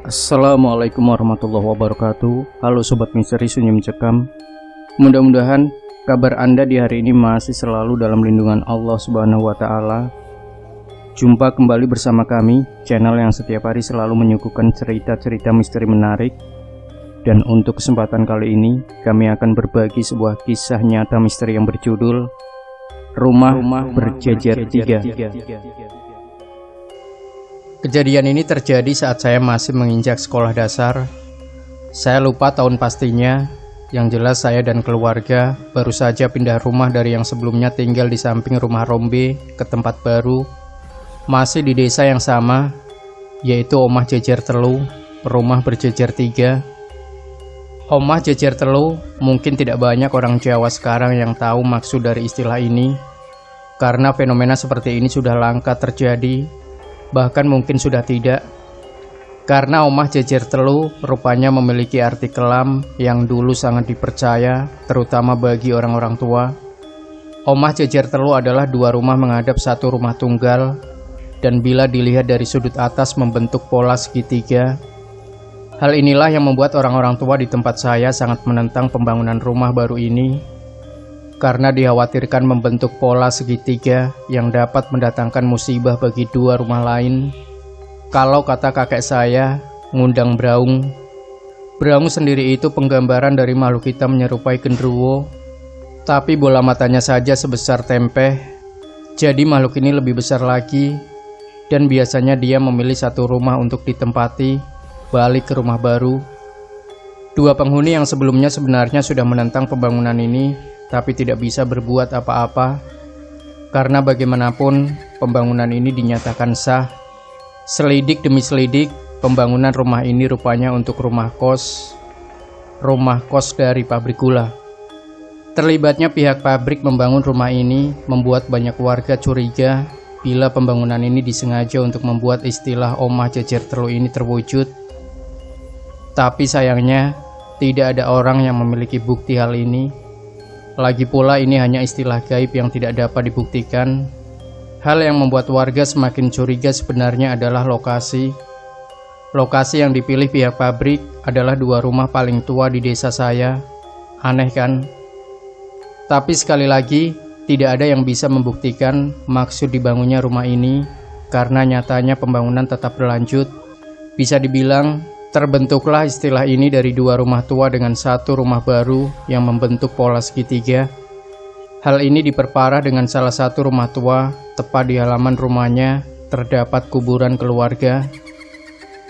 Assalamualaikum warahmatullahi wabarakatuh. Halo Sobat Misteri Sunyi Mencekam. Mudah-mudahan kabar Anda di hari ini masih selalu dalam lindungan Allah Subhanahu wa Ta'ala. Jumpa kembali bersama kami, channel yang setiap hari selalu menyuguhkan cerita-cerita misteri menarik. Dan untuk kesempatan kali ini, kami akan berbagi sebuah kisah nyata misteri yang berjudul Rumah Berjejer 3. Kejadian ini terjadi saat saya masih menginjak sekolah dasar. Saya lupa tahun pastinya. Yang jelas saya dan keluarga baru saja pindah rumah dari yang sebelumnya tinggal di samping rumah Rombe ke tempat baru, masih di desa yang sama, yaitu Omah Jejer Telu, Rumah Berjejer 3. Omah Jejer Telu mungkin tidak banyak orang Jawa sekarang yang tahu maksud dari istilah ini, karena fenomena seperti ini sudah langka terjadi. Bahkan mungkin sudah tidak, karena Omah Jejer Telu rupanya memiliki arti kelam yang dulu sangat dipercaya, terutama bagi orang-orang tua. Omah Jejer Telu adalah dua rumah menghadap satu rumah tunggal, dan bila dilihat dari sudut atas membentuk pola segitiga. Hal inilah yang membuat orang-orang tua di tempat saya sangat menentang pembangunan rumah baru ini, karena dikhawatirkan membentuk pola segitiga yang dapat mendatangkan musibah bagi dua rumah lain. Kalau kata kakek saya, ngundang braung. Braung sendiri itu penggambaran dari makhluk hitam menyerupai genderuwo, tapi bola matanya saja sebesar tempeh. Jadi makhluk ini lebih besar lagi, dan biasanya dia memilih satu rumah untuk ditempati, balik ke rumah baru. Dua penghuni yang sebelumnya sebenarnya sudah menentang pembangunan ini, tapi tidak bisa berbuat apa-apa, karena bagaimanapun pembangunan ini dinyatakan sah. Selidik demi selidik, pembangunan rumah ini rupanya untuk rumah kos dari pabrik gula. Terlibatnya pihak pabrik membangun rumah ini membuat banyak warga curiga bila pembangunan ini disengaja untuk membuat istilah Omah Jejer Telu ini terwujud. Tapi sayangnya tidak ada orang yang memiliki bukti hal ini. Lagi pula ini hanya istilah gaib yang tidak dapat dibuktikan. Hal yang membuat warga semakin curiga sebenarnya adalah lokasi. Lokasi yang dipilih pihak pabrik adalah dua rumah paling tua di desa saya. Aneh kan? Tapi sekali lagi, tidak ada yang bisa membuktikan maksud dibangunnya rumah ini, karena nyatanya pembangunan tetap berlanjut. Bisa dibilang, terbentuklah istilah ini dari dua rumah tua dengan satu rumah baru yang membentuk pola segitiga. Hal ini diperparah dengan salah satu rumah tua, tepat di halaman rumahnya terdapat kuburan keluarga.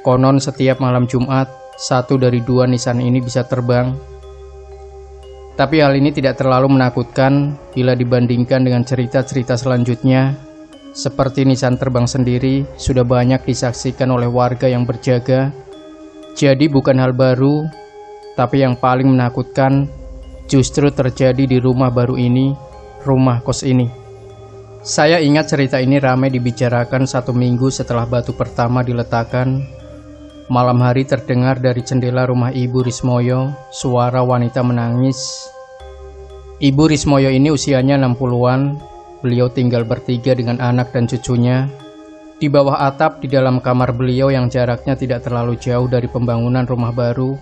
Konon setiap malam Jumat, satu dari dua nisan ini bisa terbang. Tapi hal ini tidak terlalu menakutkan bila dibandingkan dengan cerita-cerita selanjutnya. Seperti nisan terbang sendiri sudah banyak disaksikan oleh warga yang berjaga. Jadi bukan hal baru, tapi yang paling menakutkan justru terjadi di rumah baru ini, rumah kos ini. Saya ingat cerita ini ramai dibicarakan 1 minggu setelah batu pertama diletakkan. Malam hari terdengar dari jendela rumah Ibu Rismoyo suara wanita menangis. Ibu Rismoyo ini usianya 60-an, beliau tinggal bertiga dengan anak dan cucunya. Di bawah atap di dalam kamar beliau yang jaraknya tidak terlalu jauh dari pembangunan rumah baru,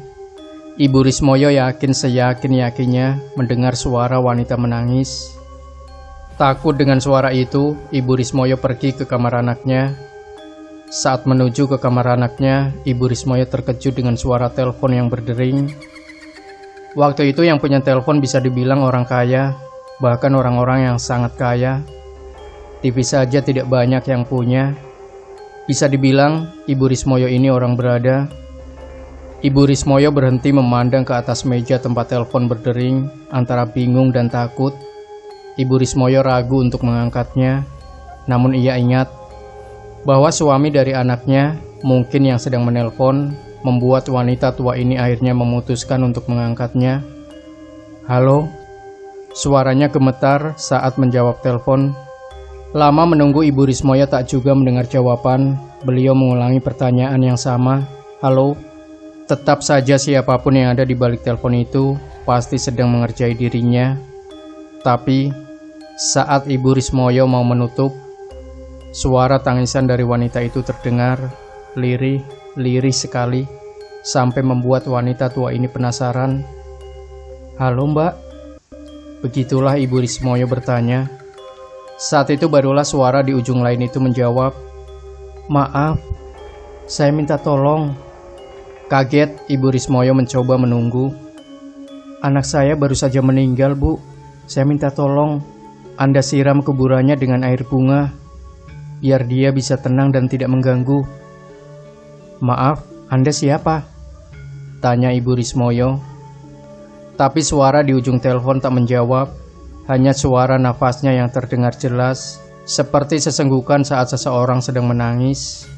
Ibu Rismoyo seyakin-yakinnya mendengar suara wanita menangis. Takut dengan suara itu, Ibu Rismoyo pergi ke kamar anaknya. Saat menuju ke kamar anaknya, Ibu Rismoyo terkejut dengan suara telepon yang berdering. Waktu itu yang punya telepon bisa dibilang orang kaya, bahkan orang-orang yang sangat kaya. TV saja tidak banyak yang punya. Bisa dibilang Ibu Rismoyo ini orang berada. Ibu Rismoyo berhenti memandang ke atas meja tempat telepon berdering, antara bingung dan takut. Ibu Rismoyo ragu untuk mengangkatnya, namun ia ingat bahwa suami dari anaknya mungkin yang sedang menelpon, membuat wanita tua ini akhirnya memutuskan untuk mengangkatnya. Halo? Suaranya gemetar saat menjawab telepon. Lama menunggu Ibu Rismoyo tak juga mendengar jawaban. Beliau mengulangi pertanyaan yang sama. Halo? Tetap saja siapapun yang ada di balik telepon itu pasti sedang mengerjai dirinya. Tapi saat Ibu Rismoyo mau menutup, suara tangisan dari wanita itu terdengar, lirih, lirih sekali, sampai membuat wanita tua ini penasaran. "Halo Mbak?" Begitulah Ibu Rismoyo bertanya. Saat itu barulah suara di ujung lain itu menjawab, "Maaf, saya minta tolong." Kaget, Ibu Rismoyo mencoba menunggu. "Anak saya baru saja meninggal, Bu. Saya minta tolong Anda siram kuburannya dengan air bunga, biar dia bisa tenang dan tidak mengganggu." "Maaf, Anda siapa?" tanya Ibu Rismoyo. Tapi suara di ujung telepon tak menjawab, hanya suara nafasnya yang terdengar jelas, seperti sesenggukan saat seseorang sedang menangis.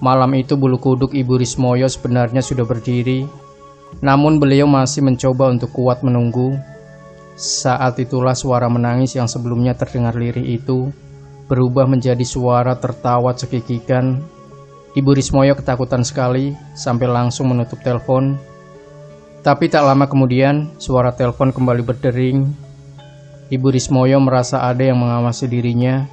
Malam itu bulu kuduk Ibu Rismoyo sebenarnya sudah berdiri, namun beliau masih mencoba untuk kuat menunggu. Saat itulah suara menangis yang sebelumnya terdengar lirih itu berubah menjadi suara tertawa cekikikan. Ibu Rismoyo ketakutan sekali sampai langsung menutup telepon. Tapi tak lama kemudian suara telepon kembali berdering. Ibu Rismoyo merasa ada yang mengawasi dirinya.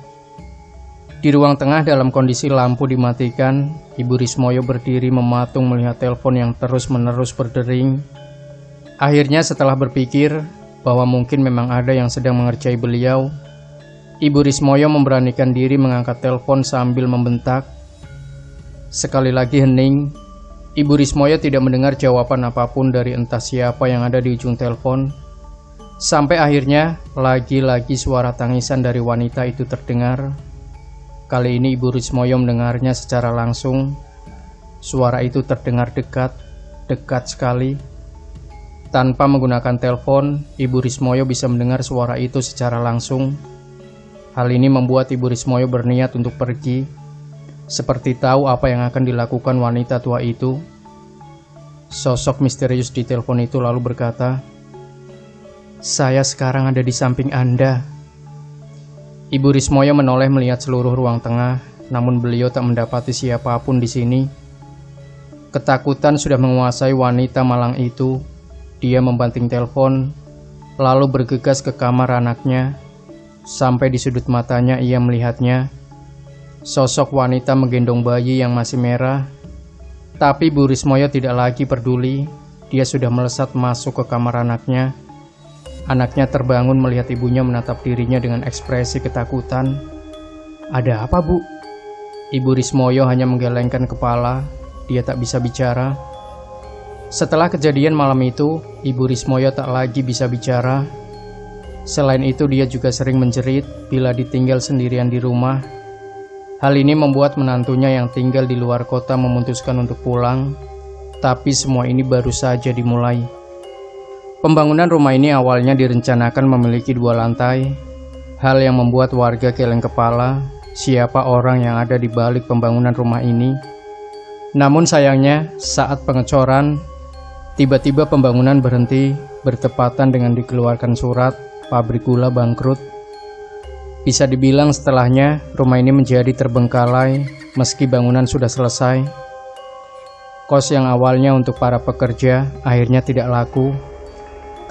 Di ruang tengah dalam kondisi lampu dimatikan, Ibu Rismoyo berdiri mematung melihat telepon yang terus-menerus berdering. Akhirnya setelah berpikir bahwa mungkin memang ada yang sedang mengerjai beliau, Ibu Rismoyo memberanikan diri mengangkat telepon sambil membentak. Sekali lagi hening. Ibu Rismoyo tidak mendengar jawaban apapun dari entah siapa yang ada di ujung telepon. Sampai akhirnya lagi-lagi suara tangisan dari wanita itu terdengar. Kali ini Ibu Rismoyo mendengarnya secara langsung. Suara itu terdengar dekat, dekat sekali. Tanpa menggunakan telepon, Ibu Rismoyo bisa mendengar suara itu secara langsung. Hal ini membuat Ibu Rismoyo berniat untuk pergi, seperti tahu apa yang akan dilakukan wanita tua itu. Sosok misterius di telepon itu lalu berkata, "Saya sekarang ada di samping Anda." Ibu Rismoyo menoleh melihat seluruh ruang tengah, namun beliau tak mendapati siapapun di sini. Ketakutan sudah menguasai wanita malang itu. Dia membanting telepon, lalu bergegas ke kamar anaknya. Sampai di sudut matanya ia melihatnya. Sosok wanita menggendong bayi yang masih merah. Tapi Bu Rismoyo tidak lagi peduli. Dia sudah melesat masuk ke kamar anaknya. Anaknya terbangun melihat ibunya menatap dirinya dengan ekspresi ketakutan. "Ada apa, Bu?" Ibu Rismoyo hanya menggelengkan kepala. Dia tak bisa bicara. Setelah kejadian malam itu, Ibu Rismoyo tak lagi bisa bicara. Selain itu, dia juga sering menjerit bila ditinggal sendirian di rumah. Hal ini membuat menantunya yang tinggal di luar kota memutuskan untuk pulang. Tapi semua ini baru saja dimulai. Pembangunan rumah ini awalnya direncanakan memiliki 2 lantai. Hal yang membuat warga geleng kepala, siapa orang yang ada di balik pembangunan rumah ini. Namun sayangnya, saat pengecoran, tiba-tiba pembangunan berhenti bertepatan dengan dikeluarkan surat pabrik gula bangkrut. Bisa dibilang setelahnya rumah ini menjadi terbengkalai meski bangunan sudah selesai. Kos yang awalnya untuk para pekerja akhirnya tidak laku.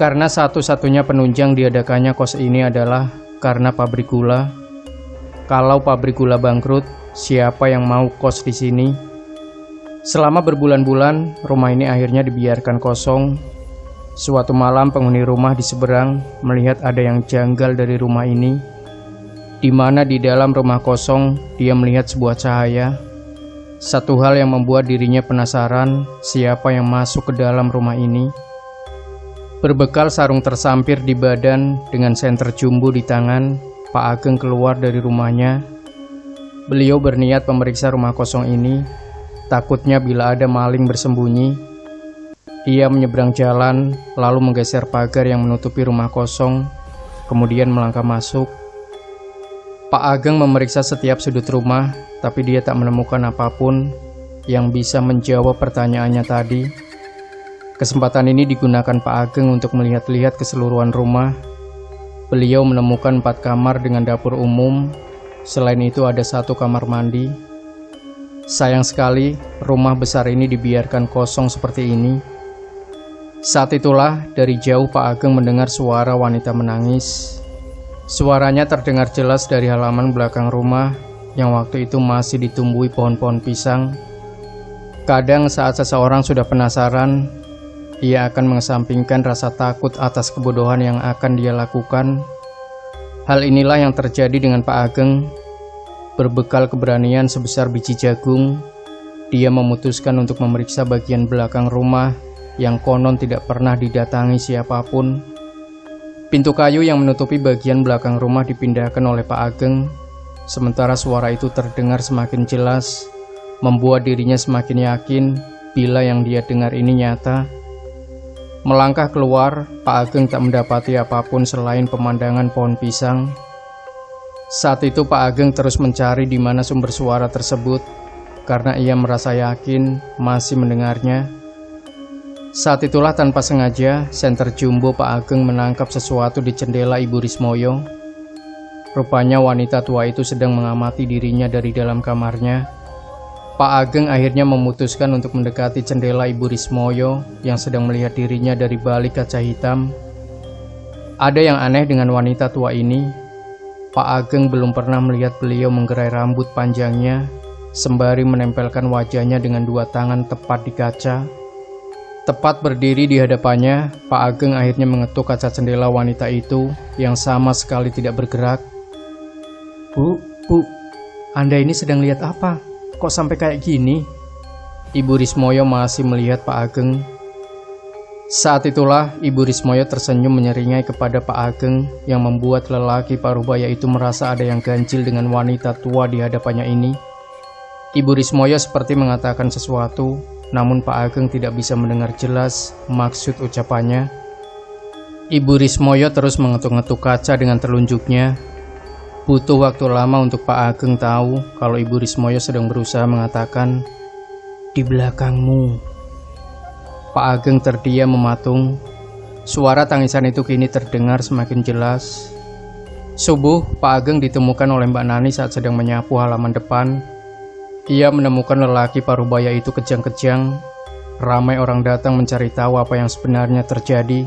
Karena satu-satunya penunjang diadakannya kos ini adalah karena pabrik gula. Kalau pabrik gula bangkrut, siapa yang mau kos di sini? Selama berbulan-bulan, rumah ini akhirnya dibiarkan kosong. Suatu malam penghuni rumah di seberang melihat ada yang janggal dari rumah ini, di mana di dalam rumah kosong dia melihat sebuah cahaya. Satu hal yang membuat dirinya penasaran siapa yang masuk ke dalam rumah ini. Berbekal sarung tersampir di badan dengan senter jumbo di tangan, Pak Ageng keluar dari rumahnya. Beliau berniat memeriksa rumah kosong ini, takutnya bila ada maling bersembunyi. Ia menyeberang jalan, lalu menggeser pagar yang menutupi rumah kosong, kemudian melangkah masuk. Pak Ageng memeriksa setiap sudut rumah, tapi dia tak menemukan apapun yang bisa menjawab pertanyaannya tadi. Kesempatan ini digunakan Pak Ageng untuk melihat-lihat keseluruhan rumah. Beliau menemukan 4 kamar dengan dapur umum. Selain itu ada 1 kamar mandi. Sayang sekali, rumah besar ini dibiarkan kosong seperti ini. Saat itulah dari jauh Pak Ageng mendengar suara wanita menangis. Suaranya terdengar jelas dari halaman belakang rumah yang waktu itu masih ditumbuhi pohon-pohon pisang. Kadang saat seseorang sudah penasaran, ia akan mengesampingkan rasa takut atas kebodohan yang akan dia lakukan. Hal inilah yang terjadi dengan Pak Ageng. Berbekal keberanian sebesar biji jagung, dia memutuskan untuk memeriksa bagian belakang rumah yang konon tidak pernah didatangi siapapun. Pintu kayu yang menutupi bagian belakang rumah dipindahkan oleh Pak Ageng. Sementara suara itu terdengar semakin jelas, membuat dirinya semakin yakin bila yang dia dengar ini nyata. Melangkah keluar, Pak Ageng tak mendapati apapun selain pemandangan pohon pisang. Saat itu Pak Ageng terus mencari di mana sumber suara tersebut, karena ia merasa yakin masih mendengarnya. Saat itulah tanpa sengaja, senter jumbo Pak Ageng menangkap sesuatu di jendela Ibu Rismoyo. Rupanya wanita tua itu sedang mengamati dirinya dari dalam kamarnya. Pak Ageng akhirnya memutuskan untuk mendekati jendela Ibu Rismoyo yang sedang melihat dirinya dari balik kaca hitam. Ada yang aneh dengan wanita tua ini. Pak Ageng belum pernah melihat beliau menggerai rambut panjangnya, sembari menempelkan wajahnya dengan dua tangan tepat di kaca. Tepat berdiri di hadapannya, Pak Ageng akhirnya mengetuk kaca jendela wanita itu yang sama sekali tidak bergerak. Bu, Anda ini sedang lihat apa? Kok sampai kayak gini? Ibu Rismoyo masih melihat Pak Ageng. Saat itulah Ibu Rismoyo tersenyum menyeringai kepada Pak Ageng yang membuat lelaki parubaya itu merasa ada yang ganjil dengan wanita tua di hadapannya ini. Ibu Rismoyo seperti mengatakan sesuatu, namun Pak Ageng tidak bisa mendengar jelas maksud ucapannya. Ibu Rismoyo terus mengetuk-ngetuk kaca dengan telunjuknya. Butuh waktu lama untuk Pak Ageng tahu kalau Ibu Rismoyo sedang berusaha mengatakan, "Di belakangmu." Pak Ageng terdiam mematung. Suara tangisan itu kini terdengar semakin jelas. Subuh, Pak Ageng ditemukan oleh Mbak Nani saat sedang menyapu halaman depan. Ia menemukan lelaki parubaya itu kejang-kejang. Ramai orang datang mencari tahu apa yang sebenarnya terjadi.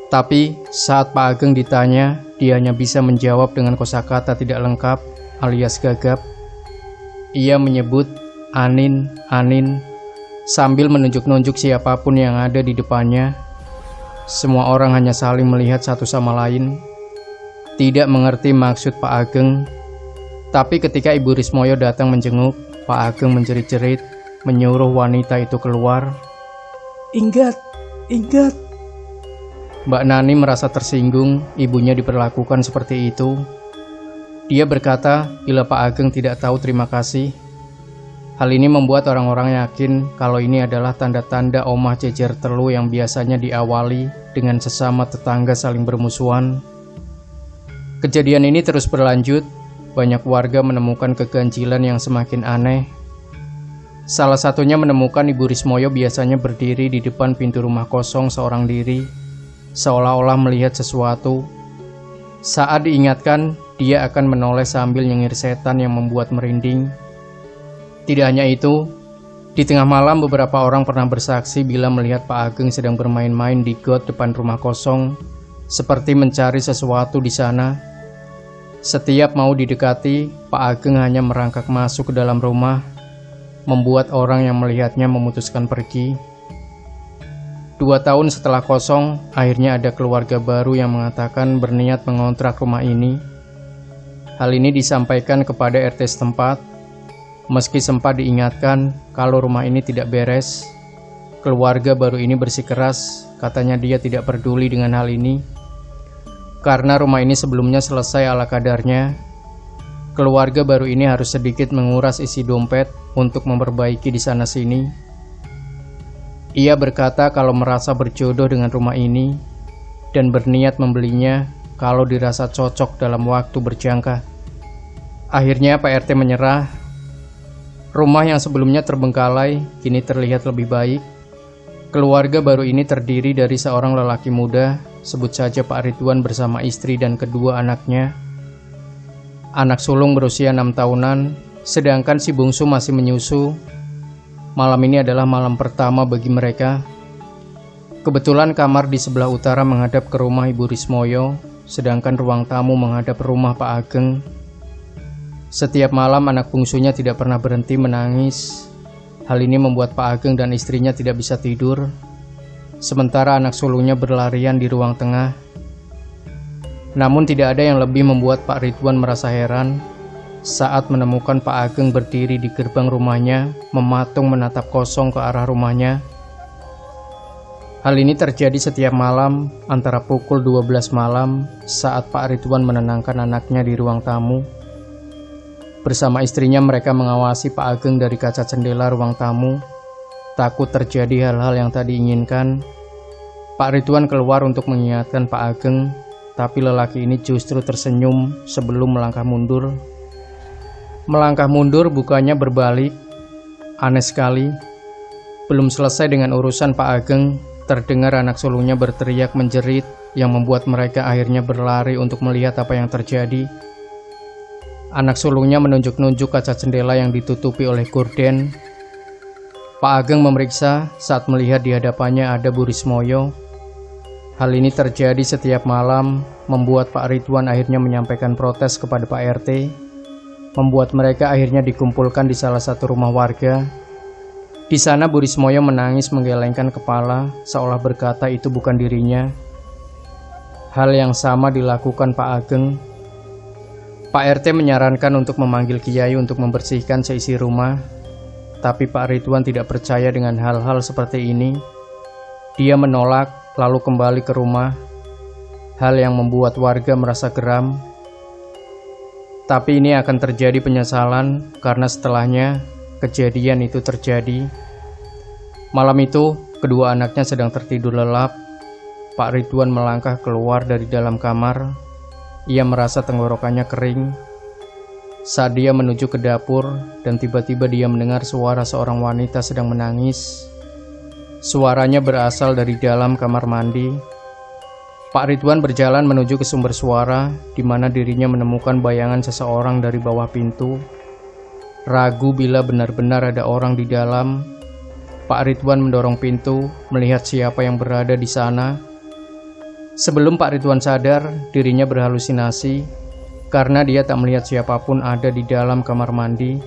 Tapi saat Pak Ageng ditanya, dia hanya bisa menjawab dengan kosakata tidak lengkap alias gagap. Ia menyebut Anin, sambil menunjuk-nunjuk siapapun yang ada di depannya. Semua orang hanya saling melihat satu sama lain, tidak mengerti maksud Pak Ageng. Tapi ketika Ibu Rismoyo datang menjenguk, Pak Ageng menjerit-jerit, menyuruh wanita itu keluar. Ingat. Mbak Nani merasa tersinggung ibunya diperlakukan seperti itu. Dia berkata bila Pak Ageng tidak tahu terima kasih. Hal ini membuat orang-orang yakin kalau ini adalah tanda-tanda omah jejer telu yang biasanya diawali dengan sesama tetangga saling bermusuhan. Kejadian ini terus berlanjut. Banyak warga menemukan keganjilan yang semakin aneh. Salah satunya menemukan Ibu Rismoyo biasanya berdiri di depan pintu rumah kosong seorang diri, seolah-olah melihat sesuatu. Saat diingatkan, dia akan menoleh sambil nyengir setan yang membuat merinding. Tidak hanya itu, di tengah malam beberapa orang pernah bersaksi bila melihat Pak Ageng sedang bermain-main di got depan rumah kosong, seperti mencari sesuatu di sana. Setiap mau didekati, Pak Ageng hanya merangkak masuk ke dalam rumah, membuat orang yang melihatnya memutuskan pergi. 2 tahun setelah kosong, akhirnya ada keluarga baru yang mengatakan berniat mengontrak rumah ini. Hal ini disampaikan kepada RT setempat. Meski sempat diingatkan kalau rumah ini tidak beres, keluarga baru ini bersikeras, katanya dia tidak peduli dengan hal ini. Karena rumah ini sebelumnya selesai ala kadarnya, keluarga baru ini harus sedikit menguras isi dompet untuk memperbaiki di sana-sini. Ia berkata kalau merasa berjodoh dengan rumah ini dan berniat membelinya kalau dirasa cocok dalam waktu berjangka. Akhirnya Pak RT menyerah. Rumah yang sebelumnya terbengkalai kini terlihat lebih baik. Keluarga baru ini terdiri dari seorang lelaki muda, sebut saja Pak Ridwan bersama istri dan kedua anaknya. Anak sulung berusia 6 tahunan, sedangkan si bungsu masih menyusu. Malam ini adalah malam pertama bagi mereka. Kebetulan kamar di sebelah utara menghadap ke rumah Ibu Rismoyo, sedangkan ruang tamu menghadap rumah Pak Ageng. Setiap malam anak bungsunya tidak pernah berhenti menangis. Hal ini membuat Pak Ageng dan istrinya tidak bisa tidur, sementara anak sulungnya berlarian di ruang tengah. Namun tidak ada yang lebih membuat Pak Ridwan merasa heran saat menemukan Pak Ageng berdiri di gerbang rumahnya, mematung menatap kosong ke arah rumahnya. Hal ini terjadi setiap malam antara pukul 12 malam saat Pak Ridwan menenangkan anaknya di ruang tamu. Bersama istrinya mereka mengawasi Pak Ageng dari kaca jendela ruang tamu. Takut terjadi hal-hal yang tak diinginkan, Pak Ridwan keluar untuk mengingatkan Pak Ageng, tapi lelaki ini justru tersenyum sebelum melangkah mundur. Melangkah mundur bukannya berbalik. Aneh sekali. Belum selesai dengan urusan Pak Ageng, terdengar anak sulungnya berteriak menjerit yang membuat mereka akhirnya berlari untuk melihat apa yang terjadi. Anak sulungnya menunjuk-nunjuk kaca jendela yang ditutupi oleh gorden. Pak Ageng memeriksa saat melihat di hadapannya ada Bu Rismoyo. Hal ini terjadi setiap malam, membuat Pak Ridwan akhirnya menyampaikan protes kepada Pak RT, membuat mereka akhirnya dikumpulkan di salah satu rumah warga. Di sana Bu Rismoyo menangis menggelengkan kepala, seolah berkata itu bukan dirinya. Hal yang sama dilakukan Pak Ageng. Pak RT menyarankan untuk memanggil kiai untuk membersihkan seisi rumah, tapi Pak Ridwan tidak percaya dengan hal-hal seperti ini. Dia menolak, lalu kembali ke rumah, hal yang membuat warga merasa geram. Tapi ini akan terjadi penyesalan karena setelahnya kejadian itu terjadi. Malam itu, kedua anaknya sedang tertidur lelap. Pak Ridwan melangkah keluar dari dalam kamar. Ia merasa tenggorokannya kering saat dia menuju ke dapur, dan tiba-tiba dia mendengar suara seorang wanita sedang menangis. Suaranya berasal dari dalam kamar mandi. Pak Ridwan berjalan menuju ke sumber suara, di mana dirinya menemukan bayangan seseorang dari bawah pintu. Ragu bila benar-benar ada orang di dalam, Pak Ridwan mendorong pintu, melihat siapa yang berada di sana. Sebelum Pak Ridwan sadar, dirinya berhalusinasi karena dia tak melihat siapapun ada di dalam kamar mandi.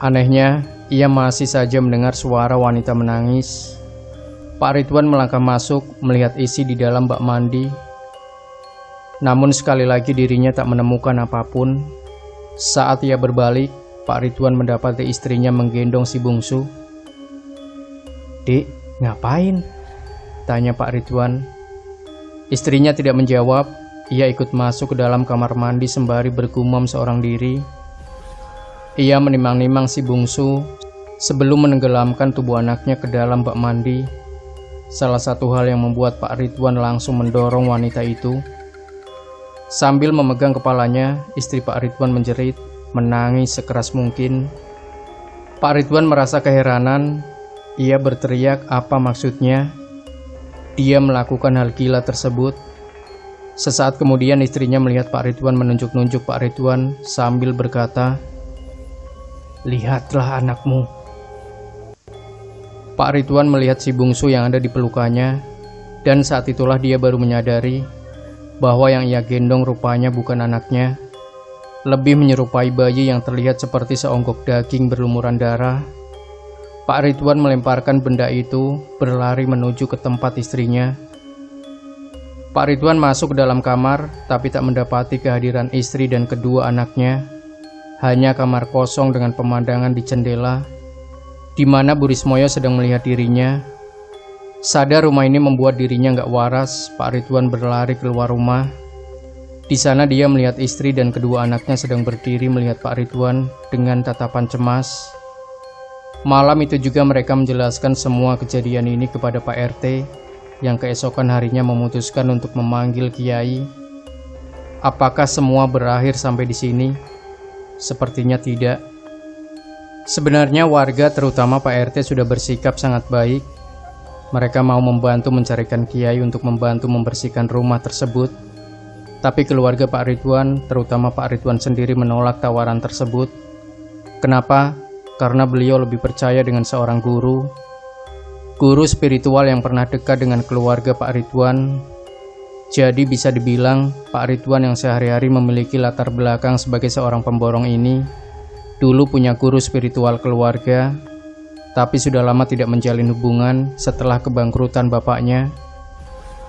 Anehnya, ia masih saja mendengar suara wanita menangis. Pak Ridwan melangkah masuk, melihat isi di dalam bak mandi. Namun sekali lagi dirinya tak menemukan apapun. Saat ia berbalik, Pak Ridwan mendapati istrinya menggendong si bungsu. "Dek, ngapain?" tanya Pak Ridwan. Istrinya tidak menjawab. Ia ikut masuk ke dalam kamar mandi sembari bergumam seorang diri. Ia menimang-nimang si bungsu sebelum menenggelamkan tubuh anaknya ke dalam bak mandi. Salah satu hal yang membuat Pak Ridwan langsung mendorong wanita itu. Sambil memegang kepalanya, istri Pak Ridwan menjerit, menangis sekeras mungkin. Pak Ridwan merasa keheranan. Ia berteriak apa maksudnya. Dia melakukan hal gila tersebut. Sesaat kemudian istrinya melihat Pak Ridwan menunjuk-nunjuk Pak Ridwan sambil berkata, "Lihatlah anakmu." Pak Ridwan melihat si bungsu yang ada di pelukannya, dan saat itulah dia baru menyadari bahwa yang ia gendong rupanya bukan anaknya. Lebih menyerupai bayi yang terlihat seperti seonggok daging berlumuran darah. Pak Ridwan melemparkan benda itu, berlari menuju ke tempat istrinya. Pak Ridwan masuk ke dalam kamar, tapi tak mendapati kehadiran istri dan kedua anaknya. Hanya kamar kosong dengan pemandangan di jendela, di mana Bu Rismoyo sedang melihat dirinya. Sadar rumah ini membuat dirinya gak waras, Pak Ridwan berlari keluar rumah. Di sana dia melihat istri dan kedua anaknya sedang berdiri melihat Pak Ridwan dengan tatapan cemas. Malam itu juga mereka menjelaskan semua kejadian ini kepada Pak RT, yang keesokan harinya memutuskan untuk memanggil kiai. Apakah semua berakhir sampai di sini? Sepertinya tidak. Sebenarnya warga, terutama Pak RT, sudah bersikap sangat baik. Mereka mau membantu mencarikan kiai untuk membantu membersihkan rumah tersebut. Tapi keluarga Pak Ridwan, terutama Pak Ridwan sendiri, menolak tawaran tersebut. Kenapa? Karena beliau lebih percaya dengan seorang guru spiritual yang pernah dekat dengan keluarga Pak Ridwan. Jadi bisa dibilang Pak Ridwan yang sehari-hari memiliki latar belakang sebagai seorang pemborong ini dulu punya guru spiritual keluarga, tapi sudah lama tidak menjalin hubungan setelah kebangkrutan bapaknya.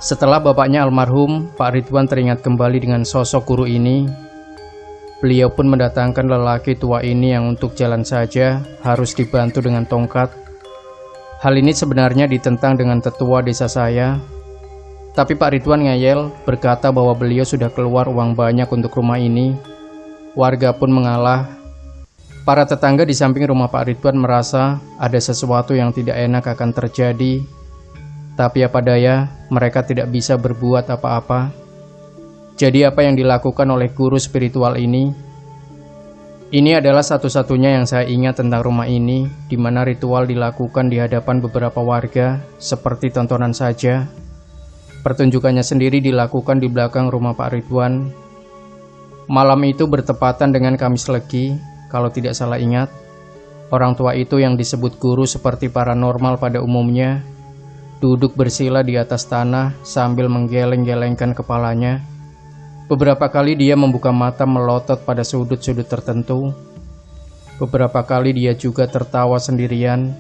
Setelah bapaknya almarhum, Pak Ridwan teringat kembali dengan sosok guru ini. Beliau pun mendatangkan lelaki tua ini yang untuk jalan saja harus dibantu dengan tongkat. Hal ini sebenarnya ditentang dengan tetua desa saya. Tapi Pak Ridwan ngeyel, berkata bahwa beliau sudah keluar uang banyak untuk rumah ini. Warga pun mengalah. Para tetangga di samping rumah Pak Ridwan merasa ada sesuatu yang tidak enak akan terjadi. Tapi apa daya, mereka tidak bisa berbuat apa-apa. Jadi apa yang dilakukan oleh guru spiritual ini? Ini adalah satu-satunya yang saya ingat tentang rumah ini, di mana ritual dilakukan di hadapan beberapa warga, seperti tontonan saja. Pertunjukannya sendiri dilakukan di belakang rumah Pak Ridwan. Malam itu bertepatan dengan Kamis Legi, kalau tidak salah ingat. Orang tua itu yang disebut guru seperti paranormal pada umumnya, duduk bersila di atas tanah sambil menggeleng-gelengkan kepalanya. Beberapa kali dia membuka mata melotot pada sudut-sudut tertentu. Beberapa kali dia juga tertawa sendirian.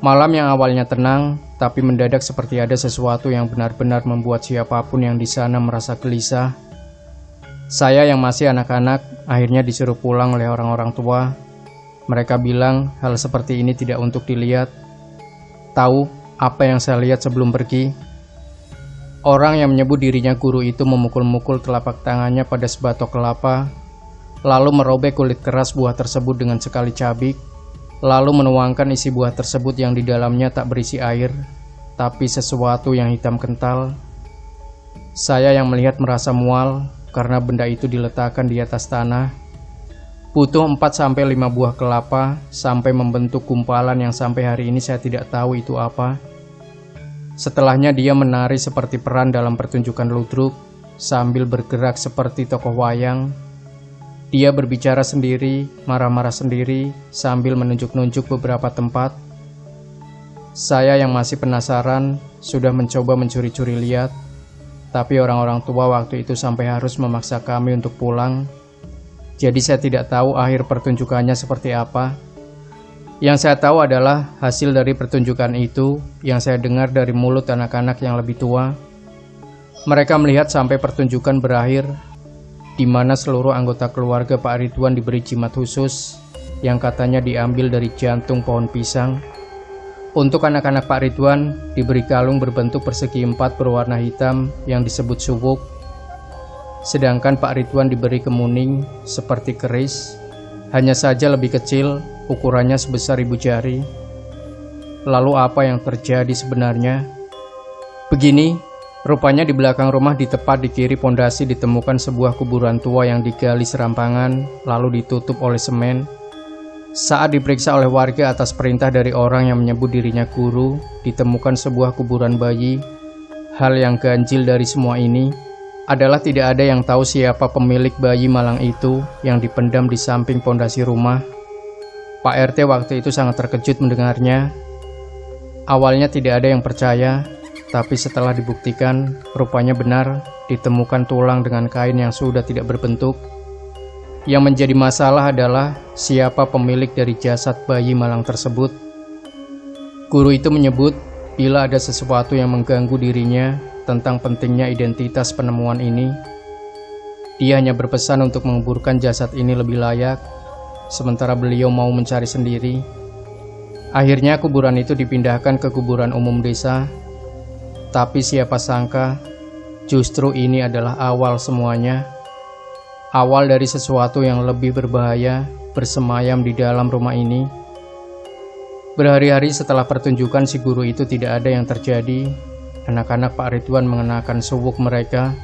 Malam yang awalnya tenang, tapi mendadak seperti ada sesuatu yang benar-benar membuat siapapun yang di sana merasa gelisah. Saya yang masih anak-anak akhirnya disuruh pulang oleh orang-orang tua. Mereka bilang hal seperti ini tidak untuk dilihat. Tahu apa yang saya lihat sebelum pergi? Orang yang menyebut dirinya guru itu memukul-mukul telapak tangannya pada sebatok kelapa, lalu merobek kulit keras buah tersebut dengan sekali cabik, lalu menuangkan isi buah tersebut yang di dalamnya tak berisi air, tapi sesuatu yang hitam kental. Saya yang melihat merasa mual karena benda itu diletakkan di atas tanah. Butuh 4-5 buah kelapa sampai membentuk gumpalan yang sampai hari ini saya tidak tahu itu apa. Setelahnya dia menari seperti peran dalam pertunjukan ludruk, sambil bergerak seperti tokoh wayang. Dia berbicara sendiri, marah-marah sendiri, sambil menunjuk-nunjuk beberapa tempat. Saya yang masih penasaran, sudah mencoba mencuri-curi lihat, tapi orang-orang tua waktu itu sampai harus memaksa kami untuk pulang. Jadi saya tidak tahu akhir pertunjukannya seperti apa. Yang saya tahu adalah hasil dari pertunjukan itu yang saya dengar dari mulut anak-anak yang lebih tua. Mereka melihat sampai pertunjukan berakhir, di mana seluruh anggota keluarga Pak Ridwan diberi jimat khusus yang katanya diambil dari jantung pohon pisang. Untuk anak-anak Pak Ridwan diberi kalung berbentuk persegi 4 berwarna hitam yang disebut subuk. Sedangkan Pak Ridwan diberi kemuning seperti keris, hanya saja lebih kecil, ukurannya sebesar ibu jari. Lalu apa yang terjadi sebenarnya? Begini, rupanya di belakang rumah di tepat di kiri pondasi ditemukan sebuah kuburan tua yang digali serampangan, lalu ditutup oleh semen. Saat diperiksa oleh warga atas perintah dari orang yang menyebut dirinya guru, ditemukan sebuah kuburan bayi. Hal yang ganjil dari semua ini adalah tidak ada yang tahu siapa pemilik bayi malang itu yang dipendam di samping pondasi rumah. Pak RT waktu itu sangat terkejut mendengarnya. Awalnya tidak ada yang percaya, tapi setelah dibuktikan, rupanya benar ditemukan tulang dengan kain yang sudah tidak berbentuk. Yang menjadi masalah adalah siapa pemilik dari jasad bayi malang tersebut. Guru itu menyebut bila ada sesuatu yang mengganggu dirinya tentang pentingnya identitas penemuan ini. Dia hanya berpesan untuk menguburkan jasad ini lebih layak, sementara beliau mau mencari sendiri. Akhirnya kuburan itu dipindahkan ke kuburan umum desa. Tapi siapa sangka, justru ini adalah awal semuanya. Awal dari sesuatu yang lebih berbahaya bersemayam di dalam rumah ini. Berhari-hari setelah pertunjukan si guru itu tidak ada yang terjadi. Anak-anak Pak Ridwan mengenakan subuk mereka,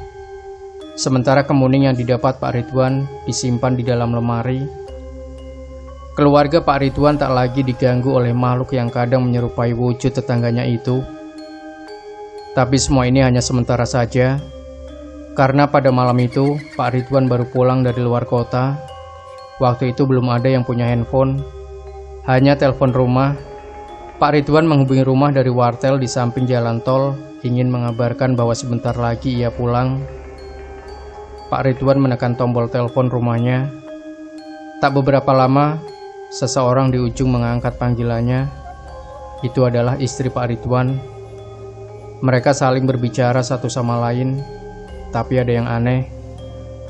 sementara kemuning yang didapat Pak Ridwan disimpan di dalam lemari. Keluarga Pak Ridwan tak lagi diganggu oleh makhluk yang kadang menyerupai wujud tetangganya itu. Tapi semua ini hanya sementara saja, karena pada malam itu Pak Ridwan baru pulang dari luar kota. Waktu itu belum ada yang punya handphone, hanya telepon rumah. Pak Ridwan menghubungi rumah dari wartel di samping jalan tol, ingin mengabarkan bahwa sebentar lagi ia pulang. Pak Ridwan menekan tombol telepon rumahnya. Tak beberapa lama, seseorang di ujung mengangkat panggilannya. Itu adalah istri Pak Ridwan. Mereka saling berbicara satu sama lain, tapi ada yang aneh.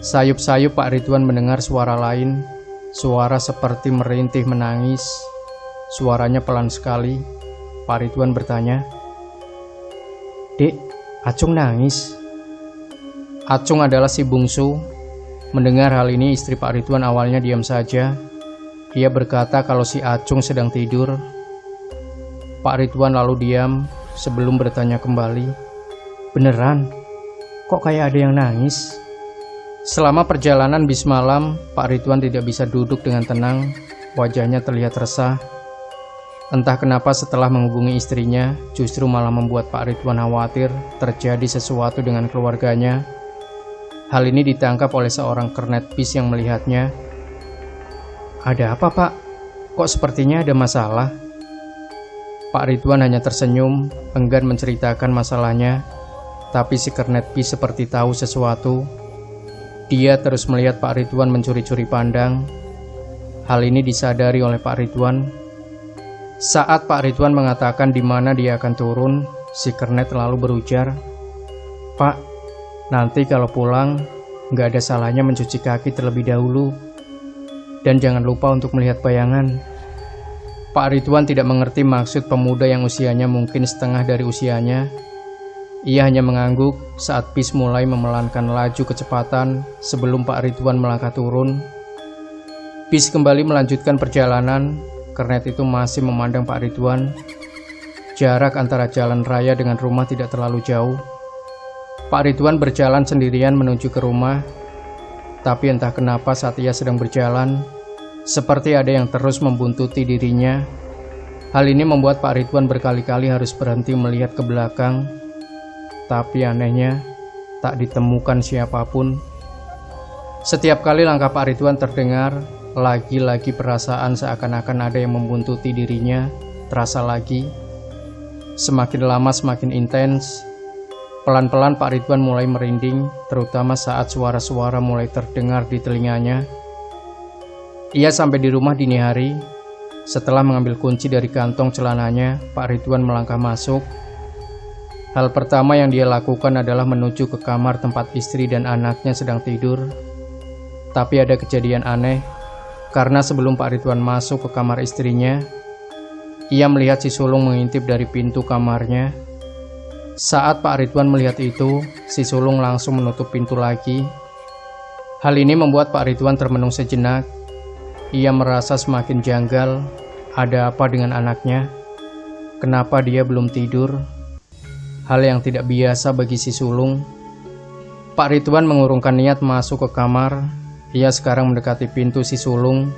Sayup-sayup Pak Ridwan mendengar suara lain, suara seperti merintih menangis. Suaranya pelan sekali. Pak Ridwan bertanya, "Dek, Acung nangis?" Acung adalah si bungsu. Mendengar hal ini, istri Pak Ridwan awalnya diam saja. Ia berkata kalau si Acung sedang tidur. Pak Ridwan lalu diam sebelum bertanya kembali, "Beneran? Kok kayak ada yang nangis?" Selama perjalanan bis malam, Pak Ridwan tidak bisa duduk dengan tenang. Wajahnya terlihat resah. Entah kenapa setelah menghubungi istrinya, justru malah membuat Pak Ridwan khawatir terjadi sesuatu dengan keluarganya. Hal ini ditangkap oleh seorang kernet bis yang melihatnya. "Ada apa, Pak? Kok sepertinya ada masalah?" Pak Ridwan hanya tersenyum, enggan menceritakan masalahnya. Tapi si kernet bis seperti tahu sesuatu. Dia terus melihat Pak Ridwan mencuri-curi pandang. Hal ini disadari oleh Pak Ridwan. Saat Pak Ridwan mengatakan di mana dia akan turun, si kernet lalu berujar, "Pak, nanti kalau pulang, nggak ada salahnya mencuci kaki terlebih dahulu. Dan jangan lupa untuk melihat bayangan." Pak Ridwan tidak mengerti maksud pemuda yang usianya mungkin setengah dari usianya. Ia hanya mengangguk saat bis mulai memelankan laju kecepatan sebelum Pak Ridwan melangkah turun. Bis kembali melanjutkan perjalanan. Kernet itu masih memandang Pak Ridwan. Jarak antara jalan raya dengan rumah tidak terlalu jauh. Pak Ridwan berjalan sendirian menuju ke rumah. Tapi entah kenapa saat ia sedang berjalan, seperti ada yang terus membuntuti dirinya. Hal ini membuat Pak Ridwan berkali-kali harus berhenti melihat ke belakang. Tapi anehnya, tak ditemukan siapapun. Setiap kali langkah Pak Ridwan terdengar, lagi-lagi perasaan seakan-akan ada yang membuntuti dirinya terasa lagi. Semakin lama semakin intens. Pelan-pelan Pak Ridwan mulai merinding, terutama saat suara-suara mulai terdengar di telinganya. Ia sampai di rumah dini hari. Setelah mengambil kunci dari kantong celananya, Pak Ridwan melangkah masuk. Hal pertama yang dia lakukan adalah menuju ke kamar tempat istri dan anaknya sedang tidur. Tapi ada kejadian aneh, karena sebelum Pak Ridwan masuk ke kamar istrinya, ia melihat si sulung mengintip dari pintu kamarnya. Saat Pak Ridwan melihat itu, si sulung langsung menutup pintu lagi. Hal ini membuat Pak Ridwan termenung sejenak. Ia merasa semakin janggal. Ada apa dengan anaknya? Kenapa dia belum tidur? Hal yang tidak biasa bagi si sulung. Pak Ridwan mengurungkan niat masuk ke kamar. Ia sekarang mendekati pintu si sulung,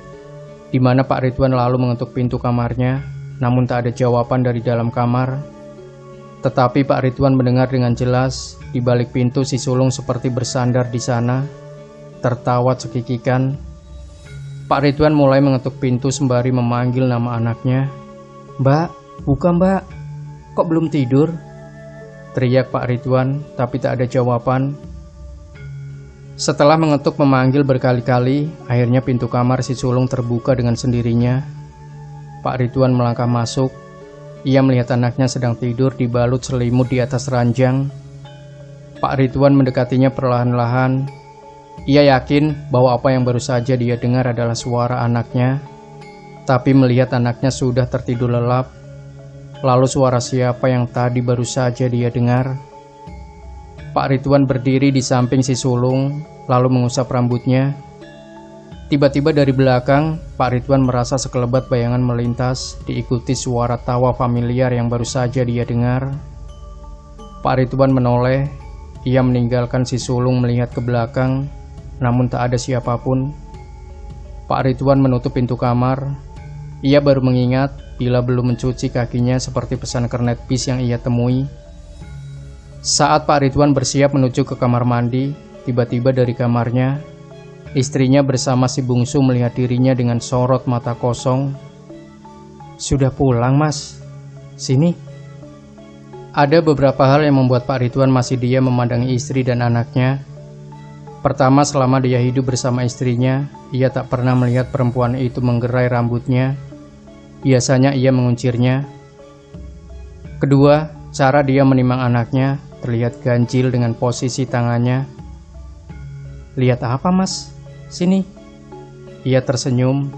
di mana Pak Ridwan lalu mengetuk pintu kamarnya, namun tak ada jawaban dari dalam kamar. Tetapi Pak Ridwan mendengar dengan jelas, di balik pintu si sulung seperti bersandar di sana, tertawa cekikikan. Pak Ridwan mulai mengetuk pintu sembari memanggil nama anaknya. "Mbak, buka Mbak, kok belum tidur?" teriak Pak Ridwan, tapi tak ada jawaban. Setelah mengetuk memanggil berkali-kali, akhirnya pintu kamar si sulung terbuka dengan sendirinya. Pak Ridwan melangkah masuk. Ia melihat anaknya sedang tidur dibalut selimut di atas ranjang. Pak Ridwan mendekatinya perlahan-lahan. Ia yakin bahwa apa yang baru saja dia dengar adalah suara anaknya. Tapi melihat anaknya sudah tertidur lelap, lalu suara siapa yang tadi baru saja dia dengar? Pak Ridwan berdiri di samping si sulung, lalu mengusap rambutnya. Tiba-tiba dari belakang, Pak Ridwan merasa sekelebat bayangan melintas, diikuti suara tawa familiar yang baru saja dia dengar. Pak Ridwan menoleh. Ia meninggalkan si sulung melihat ke belakang, namun tak ada siapapun. Pak Ridwan menutup pintu kamar. Ia baru mengingat bila belum mencuci kakinya seperti pesan kernet bis yang ia temui. Saat Pak Ridwan bersiap menuju ke kamar mandi, tiba-tiba dari kamarnya, istrinya bersama si bungsu melihat dirinya dengan sorot mata kosong. "Sudah pulang, Mas? Sini." Ada beberapa hal yang membuat Pak Ridwan masih diam memandangi istri dan anaknya. Pertama, selama dia hidup bersama istrinya, ia tak pernah melihat perempuan itu menggerai rambutnya. Biasanya ia menguncirnya. Kedua, cara dia menimang anaknya terlihat ganjil dengan posisi tangannya. "Lihat apa, Mas? Sini." Ia tersenyum.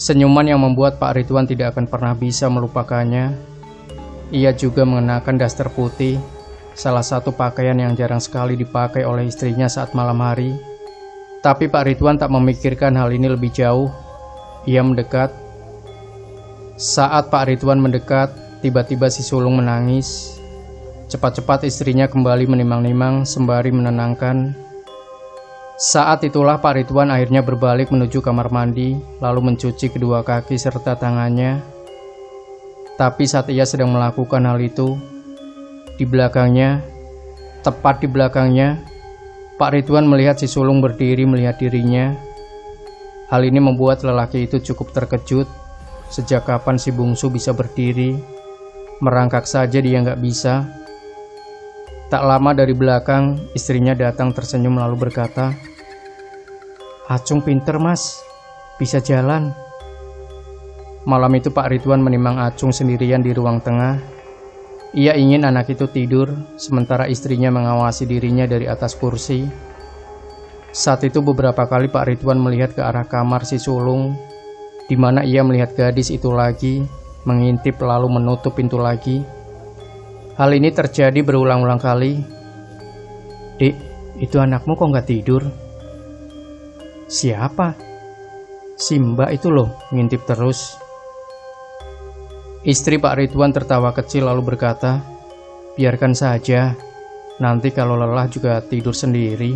Senyuman yang membuat Pak Ridwan tidak akan pernah bisa melupakannya. Ia juga mengenakan daster putih, salah satu pakaian yang jarang sekali dipakai oleh istrinya saat malam hari. Tapi Pak Ridwan tak memikirkan hal ini lebih jauh. Ia mendekat. Saat Pak Ridwan mendekat, tiba-tiba si sulung menangis. Cepat-cepat istrinya kembali menimang-nimang sembari menenangkan. Saat itulah Pak Ridwan akhirnya berbalik menuju kamar mandi, lalu mencuci kedua kaki serta tangannya. Tapi saat ia sedang melakukan hal itu, tepat di belakangnya, Pak Ridwan melihat si sulung berdiri melihat dirinya. Hal ini membuat lelaki itu cukup terkejut. Sejak kapan si bungsu bisa berdiri? Merangkak saja dia nggak bisa. Tak lama dari belakang, istrinya datang tersenyum lalu berkata, "Acung pinter, Mas, bisa jalan." Malam itu Pak Ridwan menimang Acung sendirian di ruang tengah. Ia ingin anak itu tidur, sementara istrinya mengawasi dirinya dari atas kursi. Saat itu beberapa kali Pak Ridwan melihat ke arah kamar si sulung, di mana ia melihat gadis itu lagi, mengintip lalu menutup pintu lagi. Hal ini terjadi berulang-ulang kali. "Dek, itu anakmu kok nggak tidur?" "Siapa?" "Si Mbak itu loh, ngintip terus." Istri Pak Ridwan tertawa kecil lalu berkata, "Biarkan saja, nanti kalau lelah juga tidur sendiri."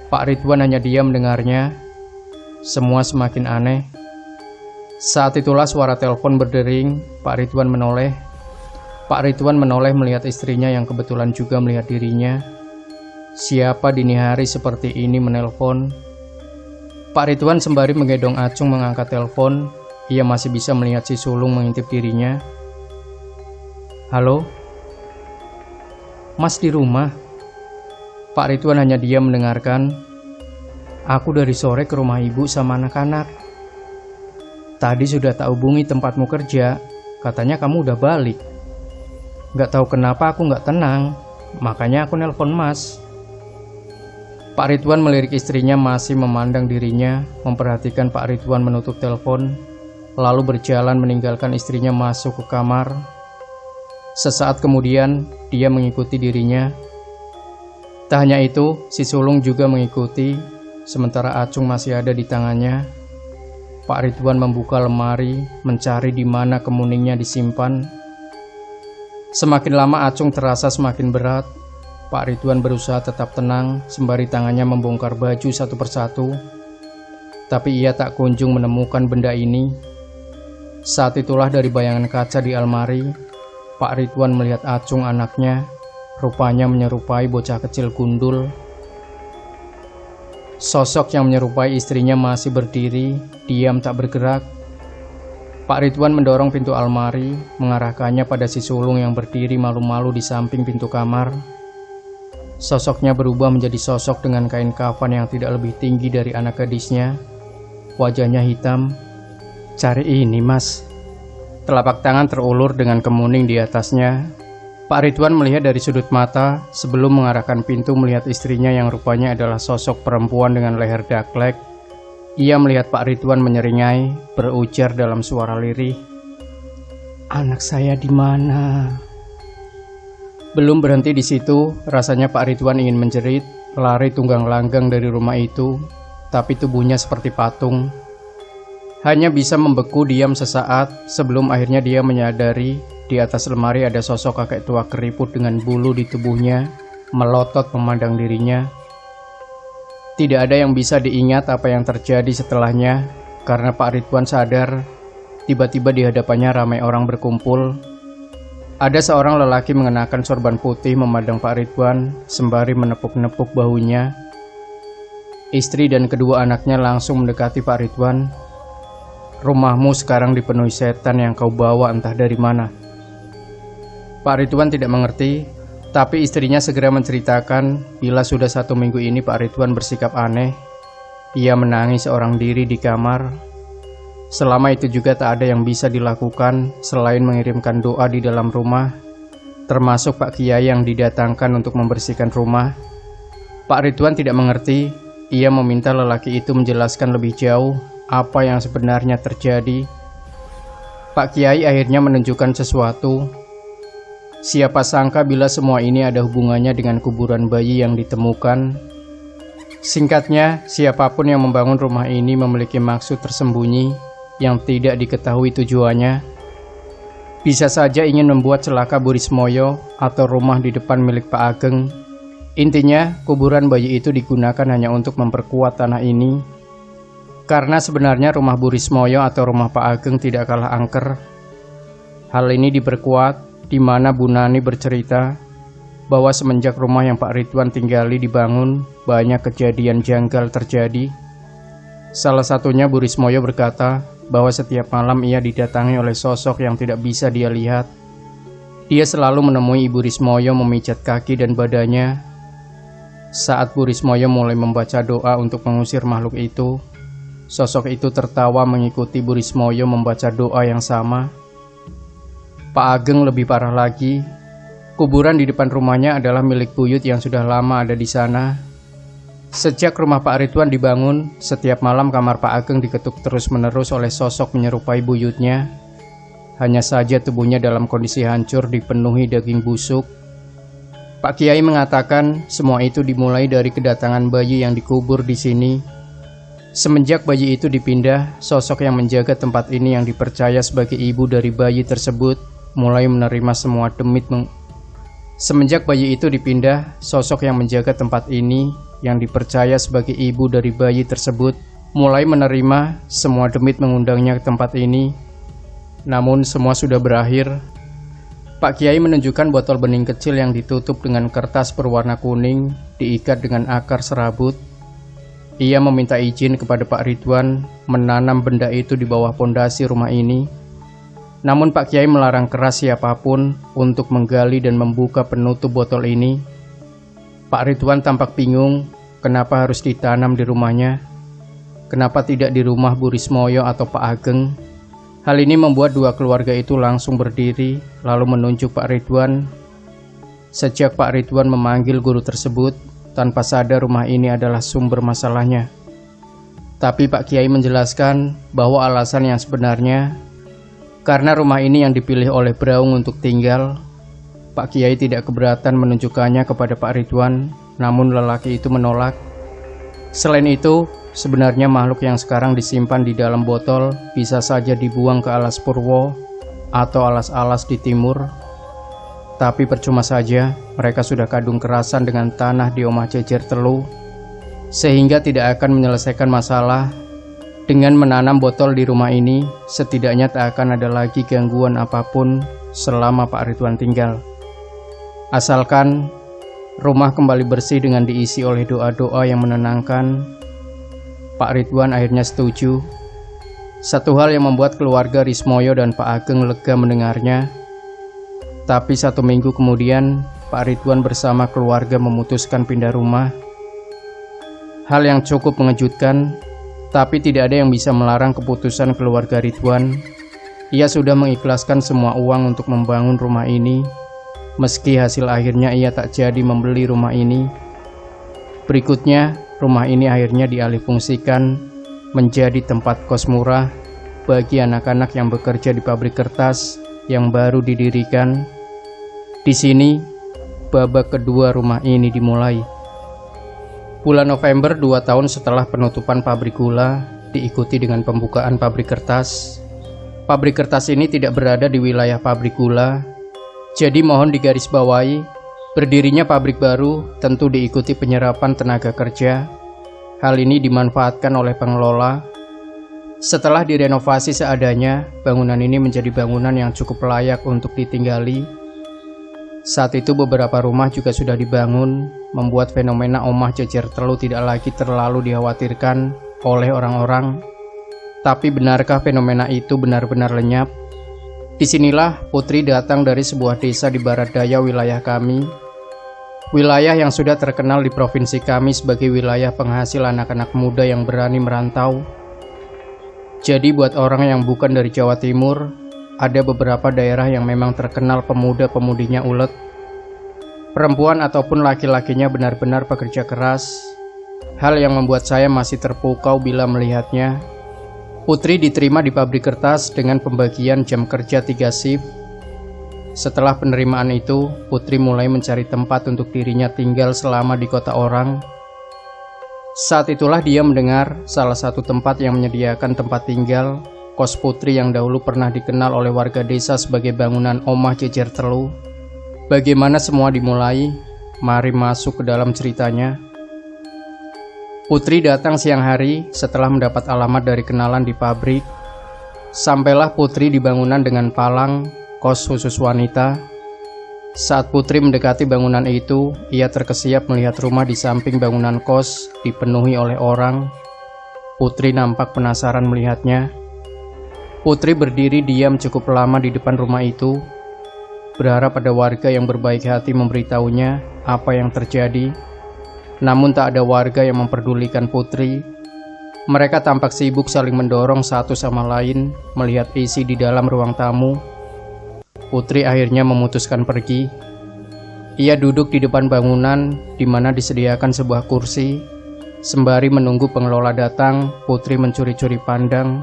Pak Ridwan hanya diam mendengarnya. Semua semakin aneh. Saat itulah suara telepon berdering. Pak Ridwan menoleh melihat istrinya yang kebetulan juga melihat dirinya. Siapa dini hari seperti ini menelpon? Pak Ridwan sembari menggendong Acung mengangkat telepon. Ia masih bisa melihat si sulung mengintip dirinya. "Halo? Mas di rumah?" Pak Ridwan hanya diam mendengarkan. "Aku dari sore ke rumah ibu sama anak-anak. Tadi sudah tak hubungi tempatmu kerja, katanya kamu udah balik. Gak tahu kenapa aku gak tenang, makanya aku nelpon Mas." Pak Ridwan melirik istrinya masih memandang dirinya, memperhatikan Pak Ridwan menutup telepon, lalu berjalan meninggalkan istrinya masuk ke kamar. Sesaat kemudian, dia mengikuti dirinya. Tak hanya itu, si sulung juga mengikuti, sementara Acung masih ada di tangannya. Pak Ridwan membuka lemari, mencari di mana kemuningnya disimpan. Semakin lama Acung terasa semakin berat. Pak Ridwan berusaha tetap tenang, sembari tangannya membongkar baju satu persatu. Tapi ia tak kunjung menemukan benda ini. Saat itulah dari bayangan kaca di almari, Pak Ridwan melihat Acung anaknya, rupanya menyerupai bocah kecil gundul. Sosok yang menyerupai istrinya masih berdiri, diam tak bergerak. Pak Ridwan mendorong pintu almari, mengarahkannya pada si sulung yang berdiri malu-malu di samping pintu kamar. Sosoknya berubah menjadi sosok dengan kain kafan yang tidak lebih tinggi dari anak gadisnya. Wajahnya hitam. "Cari ini, Mas." Telapak tangan terulur dengan kemuning di atasnya. Pak Ridwan melihat dari sudut mata sebelum mengarahkan pintu melihat istrinya yang rupanya adalah sosok perempuan dengan leher daglek. Ia melihat Pak Ridwan menyeringai, berujar dalam suara lirih, "Anak saya di mana?" Belum berhenti di situ, rasanya Pak Ridwan ingin menjerit, lari tunggang langgang dari rumah itu, tapi tubuhnya seperti patung. Hanya bisa membeku diam sesaat sebelum akhirnya dia menyadari di atas lemari ada sosok kakek tua keriput dengan bulu di tubuhnya, melotot memandang dirinya. Tidak ada yang bisa diingat apa yang terjadi setelahnya, karena Pak Ridwan sadar, tiba-tiba di hadapannya ramai orang berkumpul. Ada seorang lelaki mengenakan sorban putih memandang Pak Ridwan, sembari menepuk-nepuk bahunya. Istri dan kedua anaknya langsung mendekati Pak Ridwan. "Rumahmu sekarang dipenuhi setan yang kau bawa entah dari mana." Pak Ridwan tidak mengerti, Tapi istrinya segera menceritakan bila sudah 1 minggu ini Pak Ridwan bersikap aneh. Ia menangis seorang diri di kamar. Selama itu juga tak ada yang bisa dilakukan selain mengirimkan doa di dalam rumah, termasuk Pak Kiai yang didatangkan untuk membersihkan rumah. Pak Ridwan tidak mengerti. Ia meminta lelaki itu menjelaskan lebih jauh apa yang sebenarnya terjadi. Pak Kiai akhirnya menunjukkan sesuatu. Siapa sangka bila semua ini ada hubungannya dengan kuburan bayi yang ditemukan. Singkatnya, siapapun yang membangun rumah ini memiliki maksud tersembunyi yang tidak diketahui tujuannya. Bisa saja ingin membuat celaka Bu Rismoyo atau rumah di depan milik Pak Ageng. Intinya, kuburan bayi itu digunakan hanya untuk memperkuat tanah ini. Karena sebenarnya rumah Bu Rismoyo atau rumah Pak Ageng tidak kalah angker. Hal ini diperkuat di mana Bu Nani bercerita bahwa semenjak rumah yang Pak Ridwan tinggali dibangun, banyak kejadian janggal terjadi. Salah satunya Bu Rismoyo berkata bahwa setiap malam ia didatangi oleh sosok yang tidak bisa dia lihat. Dia selalu menemui Ibu Rismoyo memijat kaki dan badannya. Saat Bu Rismoyo mulai membaca doa untuk mengusir makhluk itu, sosok itu tertawa mengikuti Bu Rismoyo membaca doa yang sama. Pak Ageng lebih parah lagi. Kuburan di depan rumahnya adalah milik buyut yang sudah lama ada di sana. Sejak rumah Pak Ridwan dibangun, setiap malam kamar Pak Ageng diketuk terus-menerus oleh sosok menyerupai buyutnya. Hanya saja tubuhnya dalam kondisi hancur dipenuhi daging busuk. Pak Kiai mengatakan semua itu dimulai dari kedatangan bayi yang dikubur di sini. Semenjak bayi itu dipindah, sosok yang menjaga tempat ini yang dipercaya sebagai ibu dari bayi tersebut mulai menerima semua demit. Semenjak bayi itu dipindah, sosok yang menjaga tempat ini yang dipercaya sebagai ibu dari bayi tersebut mulai menerima semua demit mengundangnya ke tempat ini. Namun semua sudah berakhir. Pak Kiai menunjukkan botol bening kecil yang ditutup dengan kertas berwarna kuning, diikat dengan akar serabut. Ia meminta izin kepada Pak Ridwan menanam benda itu di bawah pondasi rumah ini. Namun Pak Kiai melarang keras siapapun untuk menggali dan membuka penutup botol ini. Pak Ridwan tampak bingung kenapa harus ditanam di rumahnya. Kenapa tidak di rumah Bu Rismoyo atau Pak Ageng? Hal ini membuat dua keluarga itu langsung berdiri lalu menunjuk Pak Ridwan. Sejak Pak Ridwan memanggil guru tersebut, tanpa sadar rumah ini adalah sumber masalahnya. Tapi Pak Kiai menjelaskan bahwa alasan yang sebenarnya karena rumah ini yang dipilih oleh Braung untuk tinggal. Pak Kiai tidak keberatan menunjukkannya kepada Pak Ridwan, namun lelaki itu menolak. Selain itu, sebenarnya makhluk yang sekarang disimpan di dalam botol bisa saja dibuang ke alas Purwo atau alas-alas di timur. Tapi percuma saja, mereka sudah kadung kerasan dengan tanah di Omah Jejer Telu, sehingga tidak akan menyelesaikan masalah. Dengan menanam botol di rumah ini, setidaknya tak akan ada lagi gangguan apapun selama Pak Ridwan tinggal. Asalkan rumah kembali bersih dengan diisi oleh doa-doa yang menenangkan. Pak Ridwan akhirnya setuju. Satu hal yang membuat keluarga Rismoyo dan Pak Ageng lega mendengarnya. Tapi 1 minggu kemudian, Pak Ridwan bersama keluarga memutuskan pindah rumah. Hal yang cukup mengejutkan, tapi tidak ada yang bisa melarang keputusan keluarga Ridwan. Ia sudah mengikhlaskan semua uang untuk membangun rumah ini, meski hasil akhirnya ia tak jadi membeli rumah ini. Berikutnya, rumah ini akhirnya dialihfungsikan menjadi tempat kos murah bagi anak-anak yang bekerja di pabrik kertas yang baru didirikan. Di sini, babak kedua rumah ini dimulai. Bulan November 2 tahun setelah penutupan pabrik gula, diikuti dengan pembukaan pabrik kertas. Pabrik kertas ini tidak berada di wilayah pabrik gula, jadi mohon digarisbawahi, berdirinya pabrik baru tentu diikuti penyerapan tenaga kerja. Hal ini dimanfaatkan oleh pengelola. Setelah direnovasi seadanya, bangunan ini menjadi bangunan yang cukup layak untuk ditinggali. Saat itu beberapa rumah juga sudah dibangun, membuat fenomena Omah Jejer Telu tidak lagi terlalu dikhawatirkan oleh orang-orang. Tapi benarkah fenomena itu benar-benar lenyap? Disinilah Putri datang dari sebuah desa di barat daya wilayah kami. Wilayah yang sudah terkenal di provinsi kami sebagai wilayah penghasil anak-anak muda yang berani merantau. Jadi buat orang yang bukan dari Jawa Timur, ada beberapa daerah yang memang terkenal pemuda-pemudinya ulet. Perempuan ataupun laki-lakinya benar-benar pekerja keras. Hal yang membuat saya masih terpukau bila melihatnya. Putri diterima di pabrik kertas dengan pembagian jam kerja 3 shift. Setelah penerimaan itu, Putri mulai mencari tempat untuk dirinya tinggal selama di kota orang. Saat itulah dia mendengar salah satu tempat yang menyediakan tempat tinggal, kos Putri yang dahulu pernah dikenal oleh warga desa sebagai bangunan omah jejer telu. Bagaimana semua dimulai? Mari masuk ke dalam ceritanya. Putri datang siang hari setelah mendapat alamat dari kenalan di pabrik. Sampailah Putri di bangunan dengan palang, kos khusus wanita. Saat Putri mendekati bangunan itu, ia terkesiap melihat rumah di samping bangunan kos dipenuhi oleh orang. Putri nampak penasaran melihatnya. Putri berdiri diam cukup lama di depan rumah itu, berharap ada warga yang berbaik hati memberitahunya apa yang terjadi. Namun tak ada warga yang memperdulikan Putri. Mereka tampak sibuk saling mendorong satu sama lain melihat isi di dalam ruang tamu. Putri akhirnya memutuskan pergi. Ia duduk di depan bangunan di mana disediakan sebuah kursi. Sembari menunggu pengelola datang, Putri mencuri-curi pandang.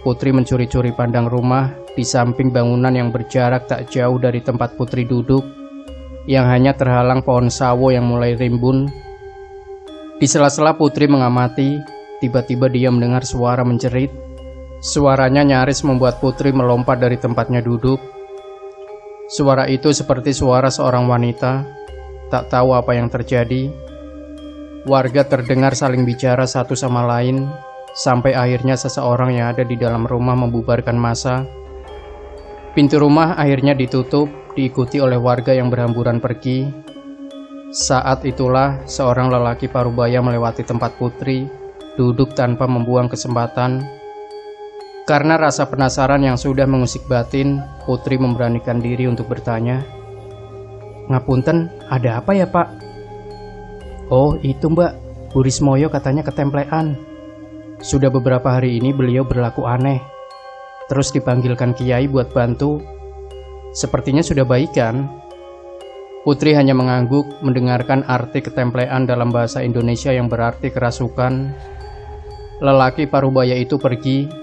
Putri mencuri-curi pandang rumah di samping bangunan yang berjarak tak jauh dari tempat Putri duduk, yang hanya terhalang pohon sawo yang mulai rimbun. Di sela-sela Putri mengamati, tiba-tiba dia mendengar suara menjerit. Suaranya nyaris membuat Putri melompat dari tempatnya duduk. Suara itu seperti suara seorang wanita. Tak tahu apa yang terjadi. Warga terdengar saling bicara satu sama lain, sampai akhirnya seseorang yang ada di dalam rumah membubarkan massa. Pintu rumah akhirnya ditutup, diikuti oleh warga yang berhamburan pergi. Saat itulah seorang lelaki parubaya melewati tempat Putri, duduk tanpa membuang kesempatan. Karena rasa penasaran yang sudah mengusik batin, Putri memberanikan diri untuk bertanya. "Ngapunten, ada apa ya Pak?" "Oh itu Mbak, Bu Rismoyo katanya ketemplean. Sudah beberapa hari ini beliau berlaku aneh. Terus dipanggilkan Kiai buat bantu. Sepertinya sudah baik kan?" Putri hanya mengangguk mendengarkan arti ketemplean dalam bahasa Indonesia yang berarti kerasukan. Lelaki parubaya itu pergi.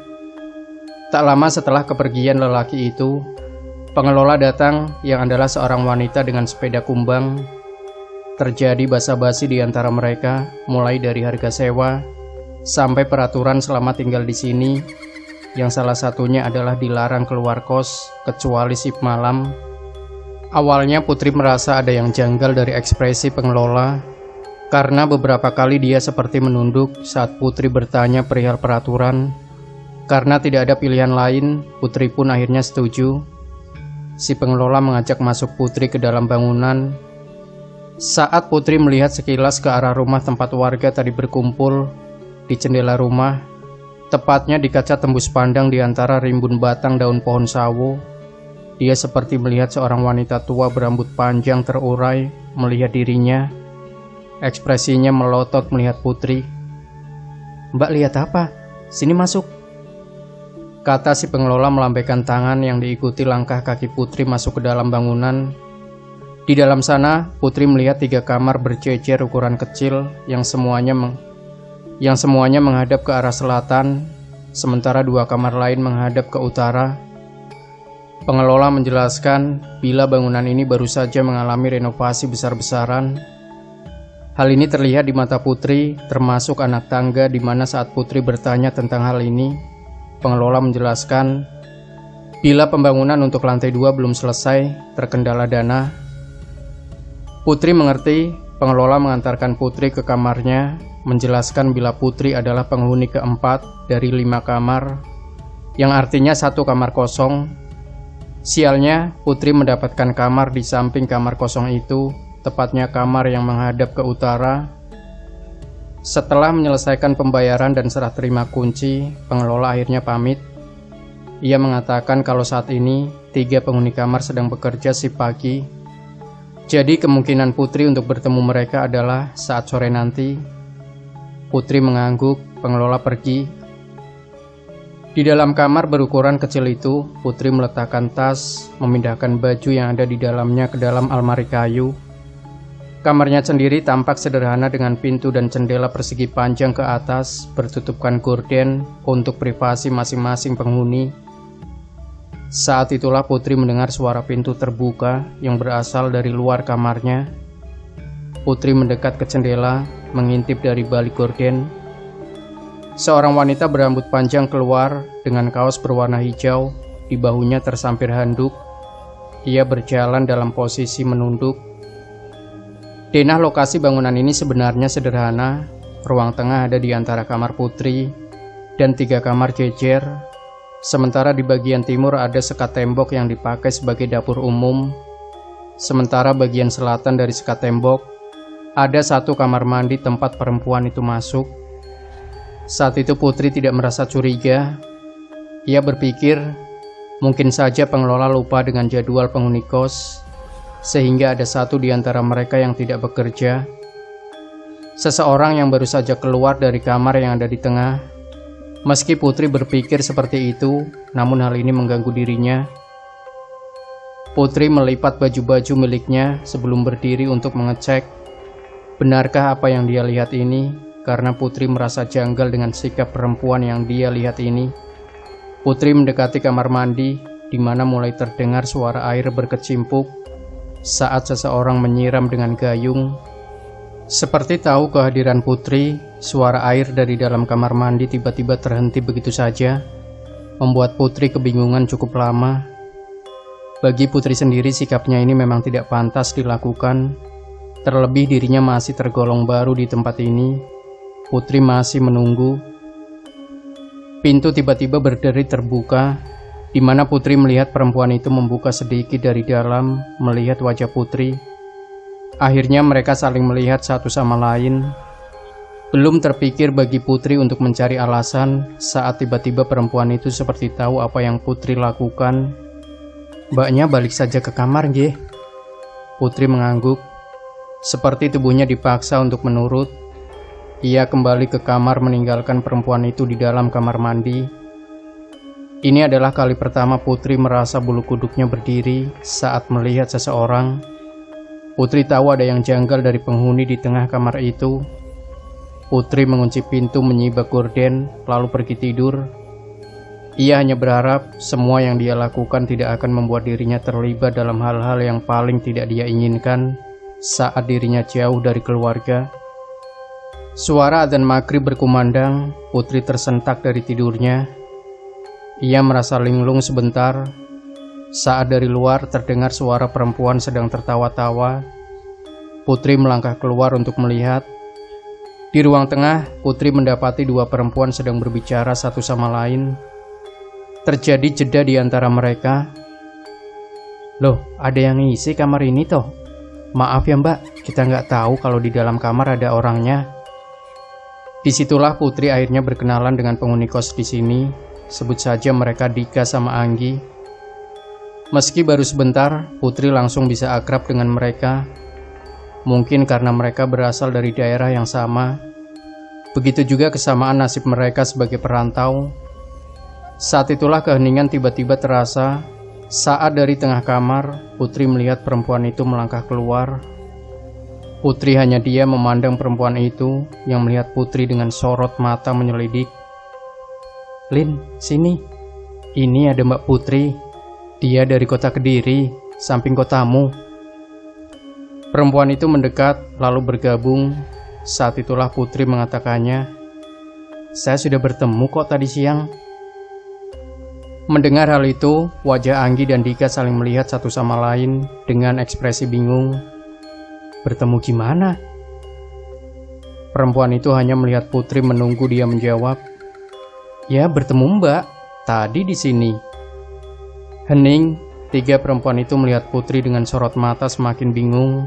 Tak lama setelah kepergian lelaki itu, pengelola datang yang adalah seorang wanita dengan sepeda kumbang. Terjadi basa-basi di antara mereka, mulai dari harga sewa sampai peraturan selama tinggal di sini, yang salah satunya adalah dilarang keluar kos kecuali shift malam. Awalnya Putri merasa ada yang janggal dari ekspresi pengelola, karena beberapa kali dia seperti menunduk saat Putri bertanya perihal peraturan. Karena tidak ada pilihan lain, Putri pun akhirnya setuju. Si pengelola mengajak masuk Putri ke dalam bangunan. Saat Putri melihat sekilas ke arah rumah tempat warga tadi berkumpul, di jendela rumah, tepatnya di kaca tembus pandang di antara rimbun batang daun pohon sawo, dia seperti melihat seorang wanita tua berambut panjang terurai melihat dirinya. Ekspresinya melotot melihat Putri. "Mbak lihat apa? Sini masuk," kata si pengelola melambaikan tangan yang diikuti langkah kaki Putri masuk ke dalam bangunan. Di dalam sana, Putri melihat 3 kamar berjejer ukuran kecil yang semuanya menghadap ke arah selatan, sementara 2 kamar lain menghadap ke utara. Pengelola menjelaskan bila bangunan ini baru saja mengalami renovasi besar-besaran. Hal ini terlihat di mata Putri, termasuk anak tangga, di mana saat Putri bertanya tentang hal ini, pengelola menjelaskan bila pembangunan untuk lantai 2 belum selesai, terkendala dana. Putri mengerti. Pengelola mengantarkan Putri ke kamarnya, menjelaskan bila Putri adalah penghuni keempat dari 5 kamar, yang artinya 1 kamar kosong. Sialnya, Putri mendapatkan kamar di samping kamar kosong itu, tepatnya kamar yang menghadap ke utara. Setelah menyelesaikan pembayaran dan serah terima kunci, pengelola akhirnya pamit. Ia mengatakan kalau saat ini 3 penghuni kamar sedang bekerja shift pagi. Jadi kemungkinan Putri untuk bertemu mereka adalah saat sore nanti. Putri mengangguk, pengelola pergi. Di dalam kamar berukuran kecil itu, Putri meletakkan tas, memindahkan baju yang ada di dalamnya ke dalam almari kayu. Kamarnya sendiri tampak sederhana dengan pintu dan jendela persegi panjang ke atas, bertutupkan gorden untuk privasi masing-masing penghuni. Saat itulah Putri mendengar suara pintu terbuka yang berasal dari luar kamarnya. Putri mendekat ke jendela, mengintip dari balik gorden. Seorang wanita berambut panjang keluar dengan kaos berwarna hijau, di bahunya tersampir handuk. Ia berjalan dalam posisi menunduk. Denah lokasi bangunan ini sebenarnya sederhana. Ruang tengah ada di antara kamar Putri dan 3 kamar jejer. Sementara di bagian timur ada sekat tembok yang dipakai sebagai dapur umum. Sementara bagian selatan dari sekat tembok ada 1 kamar mandi tempat perempuan itu masuk. Saat itu Putri tidak merasa curiga. Ia berpikir mungkin saja pengelola lupa dengan jadwal penghuni kos, sehingga ada 1 di antara mereka yang tidak bekerja. Seseorang yang baru saja keluar dari kamar yang ada di tengah. Meski Putri berpikir seperti itu, namun hal ini mengganggu dirinya. Putri melipat baju-baju miliknya sebelum berdiri untuk mengecek benarkah apa yang dia lihat ini, karena Putri merasa janggal dengan sikap perempuan yang dia lihat ini. Putri mendekati kamar mandi, di mana mulai terdengar suara air berkecimpuk saat seseorang menyiram dengan gayung. Seperti tahu kehadiran Putri, suara air dari dalam kamar mandi tiba-tiba terhenti begitu saja, membuat Putri kebingungan cukup lama. Bagi Putri sendiri sikapnya ini memang tidak pantas dilakukan, terlebih dirinya masih tergolong baru di tempat ini. Putri masih menunggu. Pintu tiba-tiba berderi terbuka, di mana Putri melihat perempuan itu membuka sedikit dari dalam, melihat wajah Putri. Akhirnya mereka saling melihat satu sama lain. Belum terpikir bagi Putri untuk mencari alasan saat tiba-tiba perempuan itu seperti tahu apa yang Putri lakukan. "Mbaknya balik saja ke kamar, nggih." Putri mengangguk, seperti tubuhnya dipaksa untuk menurut. Ia kembali ke kamar meninggalkan perempuan itu di dalam kamar mandi. Ini adalah kali pertama Putri merasa bulu kuduknya berdiri saat melihat seseorang. Putri tahu ada yang janggal dari penghuni di tengah kamar itu. Putri mengunci pintu menyibak gorden, lalu pergi tidur. Ia hanya berharap semua yang dia lakukan tidak akan membuat dirinya terlibat dalam hal-hal yang paling tidak dia inginkan saat dirinya jauh dari keluarga. Suara adzan maghrib berkumandang. Putri tersentak dari tidurnya. Ia merasa linglung sebentar saat dari luar terdengar suara perempuan sedang tertawa-tawa. Putri melangkah keluar untuk melihat. Di ruang tengah, Putri mendapati 2 perempuan sedang berbicara satu sama lain. Terjadi jeda di antara mereka. "Loh, ada yang ngisi kamar ini toh? Maaf ya Mbak, kita nggak tahu kalau di dalam kamar ada orangnya." Disitulah Putri akhirnya berkenalan dengan penghuni kos di sini. Sebut saja mereka Dika sama Anggi. Meski baru sebentar, Putri langsung bisa akrab dengan mereka. Mungkin karena mereka berasal dari daerah yang sama. Begitu juga kesamaan nasib mereka sebagai perantau. Saat itulah keheningan tiba-tiba terasa. Saat dari tengah kamar, Putri melihat perempuan itu melangkah keluar. Putri hanya diam memandang perempuan itu yang melihat Putri dengan sorot mata menyelidik. "Lin, sini. Ini ada Mbak Putri. Dia dari kota Kediri, samping kotamu." Perempuan itu mendekat lalu bergabung. Saat itulah Putri mengatakannya, "Saya sudah bertemu kok tadi siang." Mendengar hal itu, wajah Anggi dan Dika saling melihat satu sama lain dengan ekspresi bingung. "Bertemu gimana?" Perempuan itu hanya melihat Putri menunggu dia menjawab. "Ya, bertemu Mbak. Tadi di sini." Hening, 3 perempuan itu melihat Putri dengan sorot mata semakin bingung.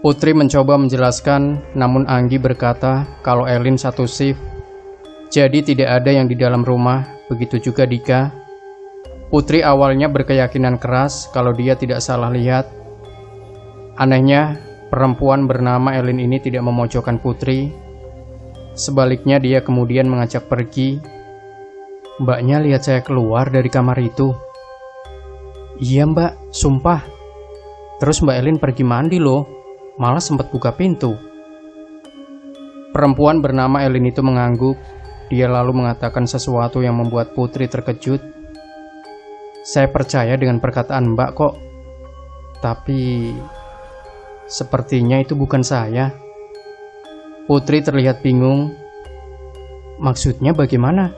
Putri mencoba menjelaskan, namun Anggi berkata kalau Elin satu shift, jadi tidak ada yang di dalam rumah, begitu juga Dika. Putri awalnya berkeyakinan keras kalau dia tidak salah lihat. Anehnya, perempuan bernama Elin ini tidak memojokkan Putri. Sebaliknya dia kemudian mengajak pergi. Mbaknya lihat saya keluar dari kamar itu. Iya mbak, sumpah. Terus Mbak Elin pergi mandi loh, malah sempat buka pintu. Perempuan bernama Elin itu mengangguk. Dia lalu mengatakan sesuatu yang membuat Putri terkejut. Saya percaya dengan perkataan mbak kok. Tapi sepertinya itu bukan saya. Putri terlihat bingung. Maksudnya bagaimana?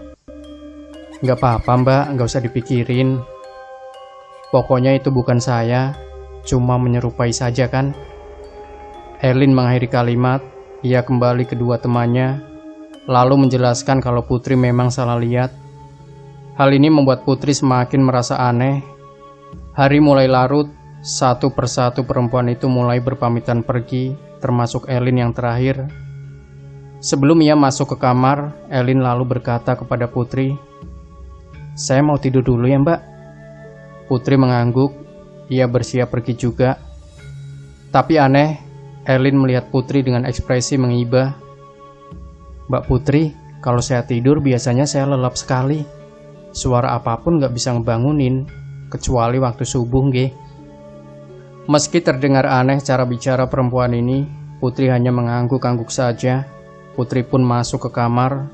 Gak apa-apa mbak, gak usah dipikirin. Pokoknya itu bukan saya, cuma menyerupai saja kan. Elin mengakhiri kalimat. Ia kembali kedua temannya, lalu menjelaskan kalau Putri memang salah lihat. Hal ini membuat Putri semakin merasa aneh. Hari mulai larut, satu persatu perempuan itu mulai berpamitan pergi, termasuk Elin yang terakhir. Sebelum ia masuk ke kamar, Elin lalu berkata kepada Putri, "Saya mau tidur dulu ya mbak." Putri mengangguk, ia bersiap pergi juga. Tapi aneh, Elin melihat Putri dengan ekspresi mengibah. "Mbak Putri, kalau saya tidur biasanya saya lelap sekali. Suara apapun gak bisa ngebangunin, kecuali waktu subuh nggih." Meski terdengar aneh cara bicara perempuan ini, Putri hanya mengangguk-angguk saja. Putri pun masuk ke kamar.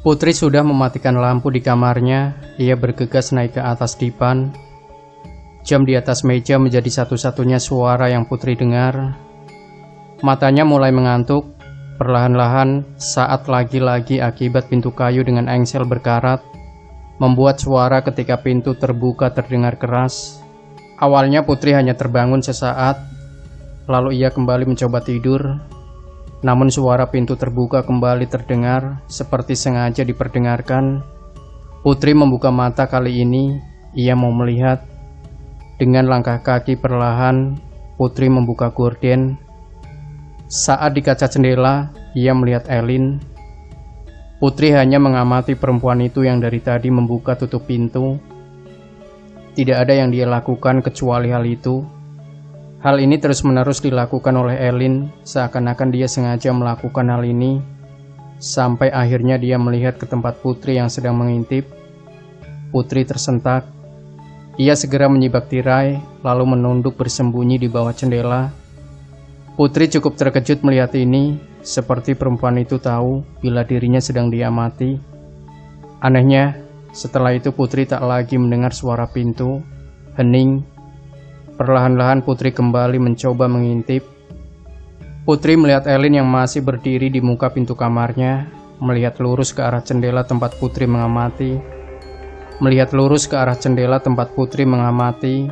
Putri sudah mematikan lampu di kamarnya. Ia bergegas naik ke atas dipan. Jam di atas meja menjadi satu-satunya suara yang Putri dengar. Matanya mulai mengantuk. Perlahan-lahan, saat lagi-lagi akibat pintu kayu dengan engsel berkarat, membuat suara ketika pintu terbuka terdengar keras. Awalnya Putri hanya terbangun sesaat, lalu ia kembali mencoba tidur. Namun suara pintu terbuka kembali terdengar, seperti sengaja diperdengarkan. Putri membuka mata kali ini, ia mau melihat. Dengan langkah kaki perlahan, Putri membuka gorden. Saat di kaca jendela, ia melihat Elin. Putri hanya mengamati perempuan itu yang dari tadi membuka tutup pintu. Tidak ada yang dia lakukan kecuali hal itu. Hal ini terus-menerus dilakukan oleh Elin, seakan-akan dia sengaja melakukan hal ini. Sampai akhirnya dia melihat ke tempat Putri yang sedang mengintip. Putri tersentak. Ia segera menyibak tirai, lalu menunduk bersembunyi di bawah jendela. Putri cukup terkejut melihat ini, seperti perempuan itu tahu bila dirinya sedang diamati. Anehnya, setelah itu Putri tak lagi mendengar suara pintu. Hening. Perlahan-lahan Putri kembali mencoba mengintip. Putri melihat Elin yang masih berdiri di muka pintu kamarnya, melihat lurus ke arah jendela tempat Putri mengamati. Melihat lurus ke arah jendela tempat Putri mengamati.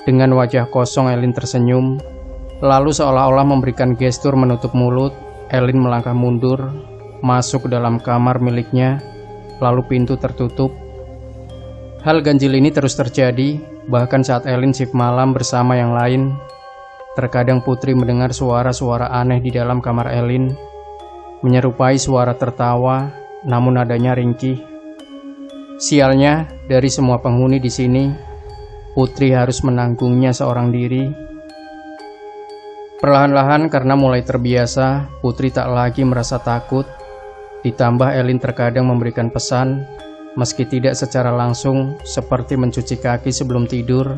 Dengan wajah kosong Elin tersenyum. Lalu seolah-olah memberikan gestur menutup mulut, Elin melangkah mundur, masuk ke dalam kamar miliknya, lalu pintu tertutup. Hal ganjil ini terus terjadi, bahkan saat Elin shift malam bersama yang lain. Terkadang Putri mendengar suara-suara aneh di dalam kamar Elin, menyerupai suara tertawa, namun nadanya ringkih. Sialnya, dari semua penghuni di sini, Putri harus menanggungnya seorang diri. Perlahan-lahan karena mulai terbiasa, Putri tak lagi merasa takut. Ditambah Elin terkadang memberikan pesan, meski tidak secara langsung, seperti mencuci kaki sebelum tidur,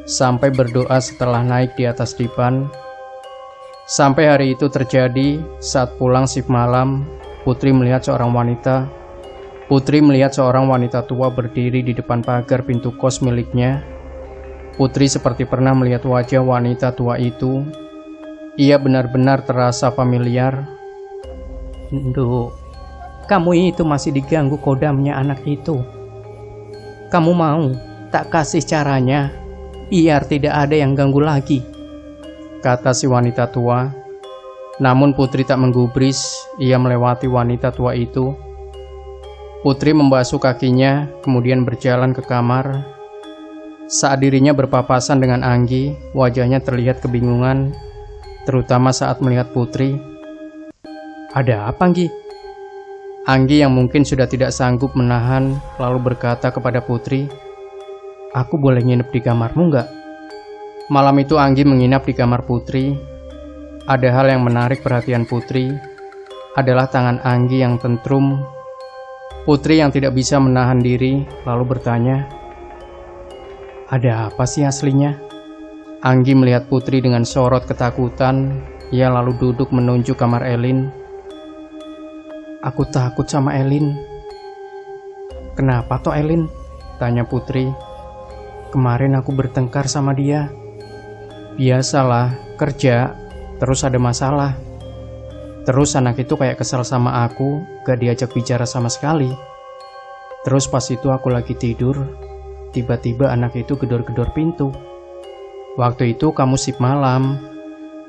sampai berdoa setelah naik di atas dipan. Sampai hari itu terjadi, saat pulang shift malam, Putri melihat seorang wanita tua berdiri di depan pagar pintu kos miliknya. Putri seperti pernah melihat wajah wanita tua itu. Ia benar-benar terasa familiar. "Nduk, kamu itu masih diganggu kodamnya anak itu. Kamu mau tak kasih caranya, biar tidak ada yang ganggu lagi," kata si wanita tua. Namun Putri tak menggubris, ia melewati wanita tua itu. Putri membasuh kakinya, kemudian berjalan ke kamar. Saat dirinya berpapasan dengan Anggi, wajahnya terlihat kebingungan, terutama saat melihat Putri. "Ada apa, Anggi? Anggi yang mungkin sudah tidak sanggup menahan lalu berkata kepada Putri, "Aku boleh nginep di kamarmu nggak?" Malam itu Anggi menginap di kamar Putri. Ada hal yang menarik perhatian Putri, adalah tangan Anggi yang tentrum. Putri yang tidak bisa menahan diri lalu bertanya, "Ada apa sih aslinya?" Anggi melihat Putri dengan sorot ketakutan. Ia lalu duduk menunjuk kamar Elin. "Aku takut sama Elin." "Kenapa toh Elin?" tanya Putri. "Kemarin aku bertengkar sama dia." "Biasalah, kerja, terus ada masalah. Terus anak itu kayak kesal sama aku, gak diajak bicara sama sekali. Terus pas itu aku lagi tidur, tiba-tiba anak itu gedor-gedor pintu. Waktu itu kamu sip malam,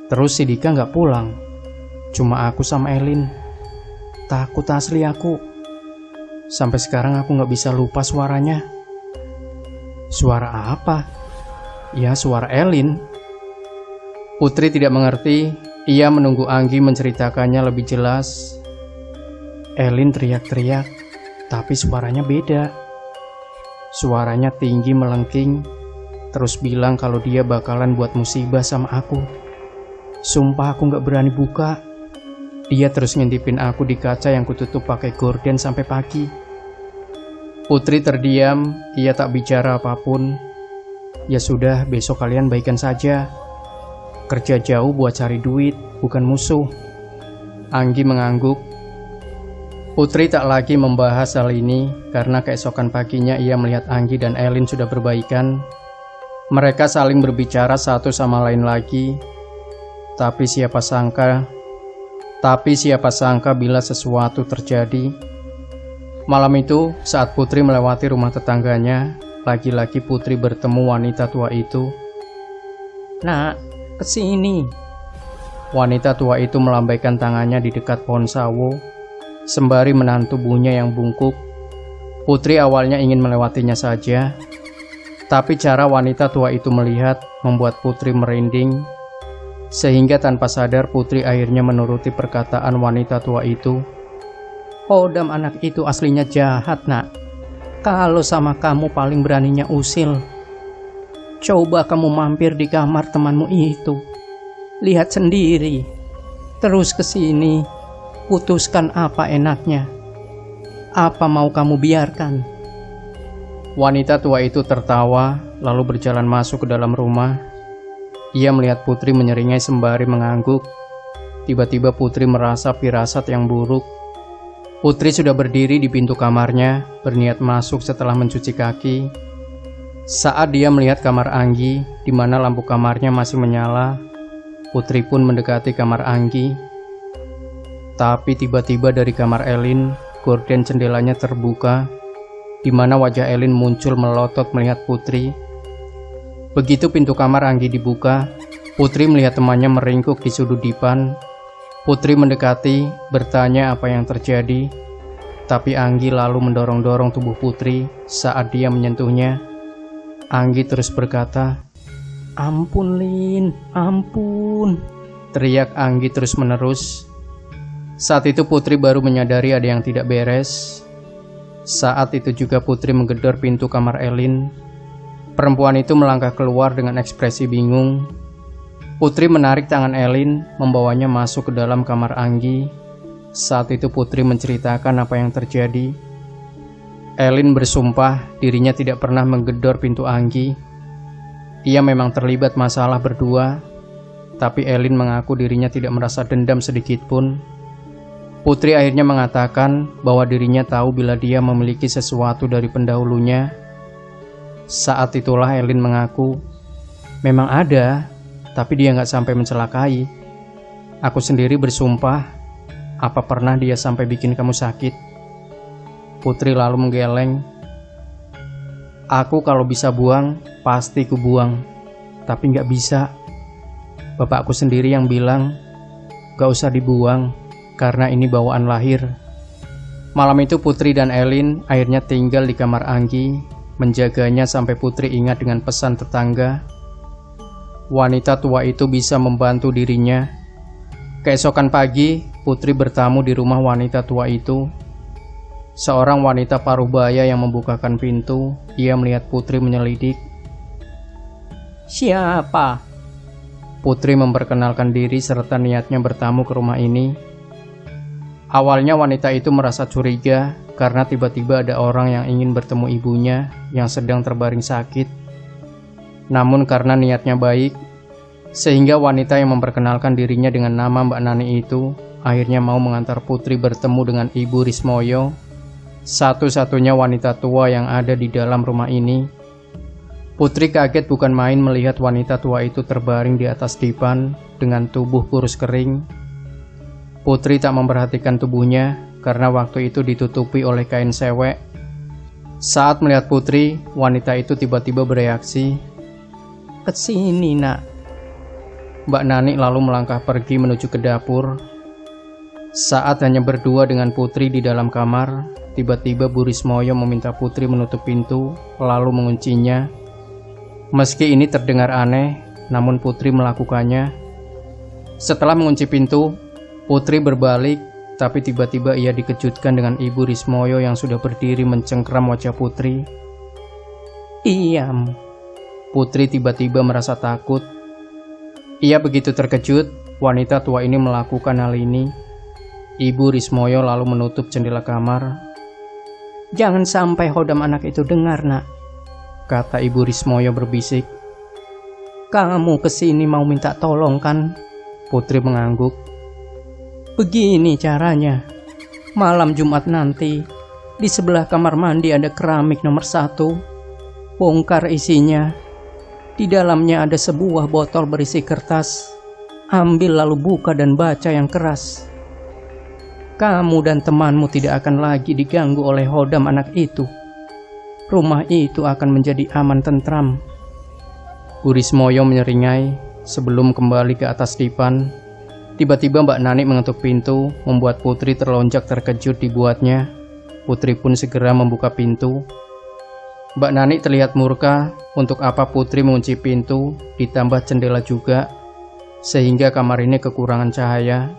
terus si Dika gak pulang. Cuma aku sama Elin. Takut asli aku. Sampai sekarang aku gak bisa lupa suaranya." "Suara apa?" "Ya, suara Elin." Putri tidak mengerti. Ia menunggu Anggi menceritakannya lebih jelas. "Elin teriak-teriak, tapi suaranya beda. Suaranya tinggi melengking, terus bilang kalau dia bakalan buat musibah sama aku. Sumpah aku gak berani buka. Dia terus ngintipin aku di kaca yang kututup pakai gorden sampai pagi." Putri terdiam. Ia tak bicara apapun. "Ya sudah, besok kalian baikan saja. Kerja jauh buat cari duit, bukan musuh." Anggi mengangguk. Putri tak lagi membahas hal ini karena keesokan paginya ia melihat Anggi dan Elin sudah berbaikan. Mereka saling berbicara satu sama lain lagi. Tapi siapa sangka bila sesuatu terjadi. Malam itu, saat Putri melewati rumah tetangganya, lagi-lagi Putri bertemu wanita tua itu. "Nak, kesini." Wanita tua itu melambaikan tangannya di dekat pohon sawo, sembari menahan tubuhnya yang bungkuk. Putri awalnya ingin melewatinya saja, tapi cara wanita tua itu melihat membuat Putri merinding, sehingga tanpa sadar Putri akhirnya menuruti perkataan wanita tua itu. "Odam anak itu aslinya jahat, Nak. Kalau sama kamu paling beraninya usil. Coba kamu mampir di kamar temanmu itu. Lihat sendiri. Terus ke sini. Putuskan apa enaknya. Apa mau kamu biarkan?" Wanita tua itu tertawa, lalu berjalan masuk ke dalam rumah. Ia melihat Putri menyeringai sembari mengangguk. Tiba-tiba Putri merasa firasat yang buruk. Putri sudah berdiri di pintu kamarnya, berniat masuk setelah mencuci kaki. Saat dia melihat kamar Anggi, di mana lampu kamarnya masih menyala, Putri pun mendekati kamar Anggi. Tapi tiba-tiba dari kamar Elin, gorden jendelanya terbuka, di mana wajah Elin muncul melotot melihat Putri. Begitu pintu kamar Anggi dibuka, Putri melihat temannya meringkuk di sudut dipan. Putri mendekati, bertanya apa yang terjadi, tapi Anggi lalu mendorong-dorong tubuh Putri saat dia menyentuhnya. Anggi terus berkata, "Ampun Lin, ampun," teriak Anggi terus menerus. Saat itu Putri baru menyadari ada yang tidak beres. Saat itu juga Putri menggedor pintu kamar Elin. Perempuan itu melangkah keluar dengan ekspresi bingung. Putri menarik tangan Elin, membawanya masuk ke dalam kamar Anggi. Saat itu Putri menceritakan apa yang terjadi. Elin bersumpah dirinya tidak pernah menggedor pintu Anggi. Ia memang terlibat masalah berdua, tapi Elin mengaku dirinya tidak merasa dendam sedikit pun. Putri akhirnya mengatakan bahwa dirinya tahu bila dia memiliki sesuatu dari pendahulunya. Saat itulah Elin mengaku, "Memang ada, tapi dia nggak sampai mencelakai. Aku sendiri bersumpah, apa pernah dia sampai bikin kamu sakit?" Putri lalu menggeleng, "Aku kalau bisa buang, pasti ku buang. Tapi nggak bisa. Bapakku sendiri yang bilang, gak usah dibuang, karena ini bawaan lahir." Malam itu Putri dan Elin akhirnya tinggal di kamar Anggi, menjaganya sampai Putri ingat dengan pesan tetangga. Wanita tua itu bisa membantu dirinya. Keesokan pagi, Putri bertamu di rumah wanita tua itu. Seorang wanita parubaya yang membukakan pintu. Ia melihat Putri menyelidik. "Siapa?" Putri memperkenalkan diri serta niatnya bertamu ke rumah ini. Awalnya wanita itu merasa curiga karena tiba-tiba ada orang yang ingin bertemu ibunya yang sedang terbaring sakit. Namun karena niatnya baik, sehingga wanita yang memperkenalkan dirinya dengan nama Mbak Nani itu akhirnya mau mengantar Putri bertemu dengan Ibu Rismoyo, satu-satunya wanita tua yang ada di dalam rumah ini. Putri kaget bukan main melihat wanita tua itu terbaring di atas dipan dengan tubuh kurus kering. Putri tak memperhatikan tubuhnya karena waktu itu ditutupi oleh kain sewek. Saat melihat Putri, wanita itu tiba-tiba bereaksi. "Kesini, Nak." Mbak Nani lalu melangkah pergi menuju ke dapur. Saat hanya berdua dengan Putri di dalam kamar, tiba-tiba Bu Rismoyo meminta Putri menutup pintu lalu menguncinya. Meski ini terdengar aneh, namun Putri melakukannya. Setelah mengunci pintu, Putri berbalik, tapi tiba-tiba ia dikejutkan dengan Ibu Rismoyo yang sudah berdiri mencengkram wajah Putri. "Diam." Putri tiba-tiba merasa takut. Ia begitu terkejut, wanita tua ini melakukan hal ini. Ibu Rismoyo lalu menutup jendela kamar. "Jangan sampai Hodam anak itu dengar, Nak," kata Ibu Rismoyo berbisik. "Kamu kesini mau minta tolong kan?" Putri mengangguk. "Begini caranya. Malam Jumat nanti, di sebelah kamar mandi ada keramik nomor 1. Bongkar isinya. Di dalamnya ada sebuah botol berisi kertas. Ambil lalu buka dan baca yang keras. Kamu dan temanmu tidak akan lagi diganggu oleh Hodam anak itu. Rumah itu akan menjadi aman tentram." Bu Rismoyo menyeringai sebelum kembali ke atas dipan. Tiba-tiba Mbak Nani mengetuk pintu, membuat Putri terlonjak terkejut dibuatnya. Putri pun segera membuka pintu. Mbak Nani terlihat murka, untuk apa Putri mengunci pintu, ditambah jendela juga, sehingga kamar ini kekurangan cahaya.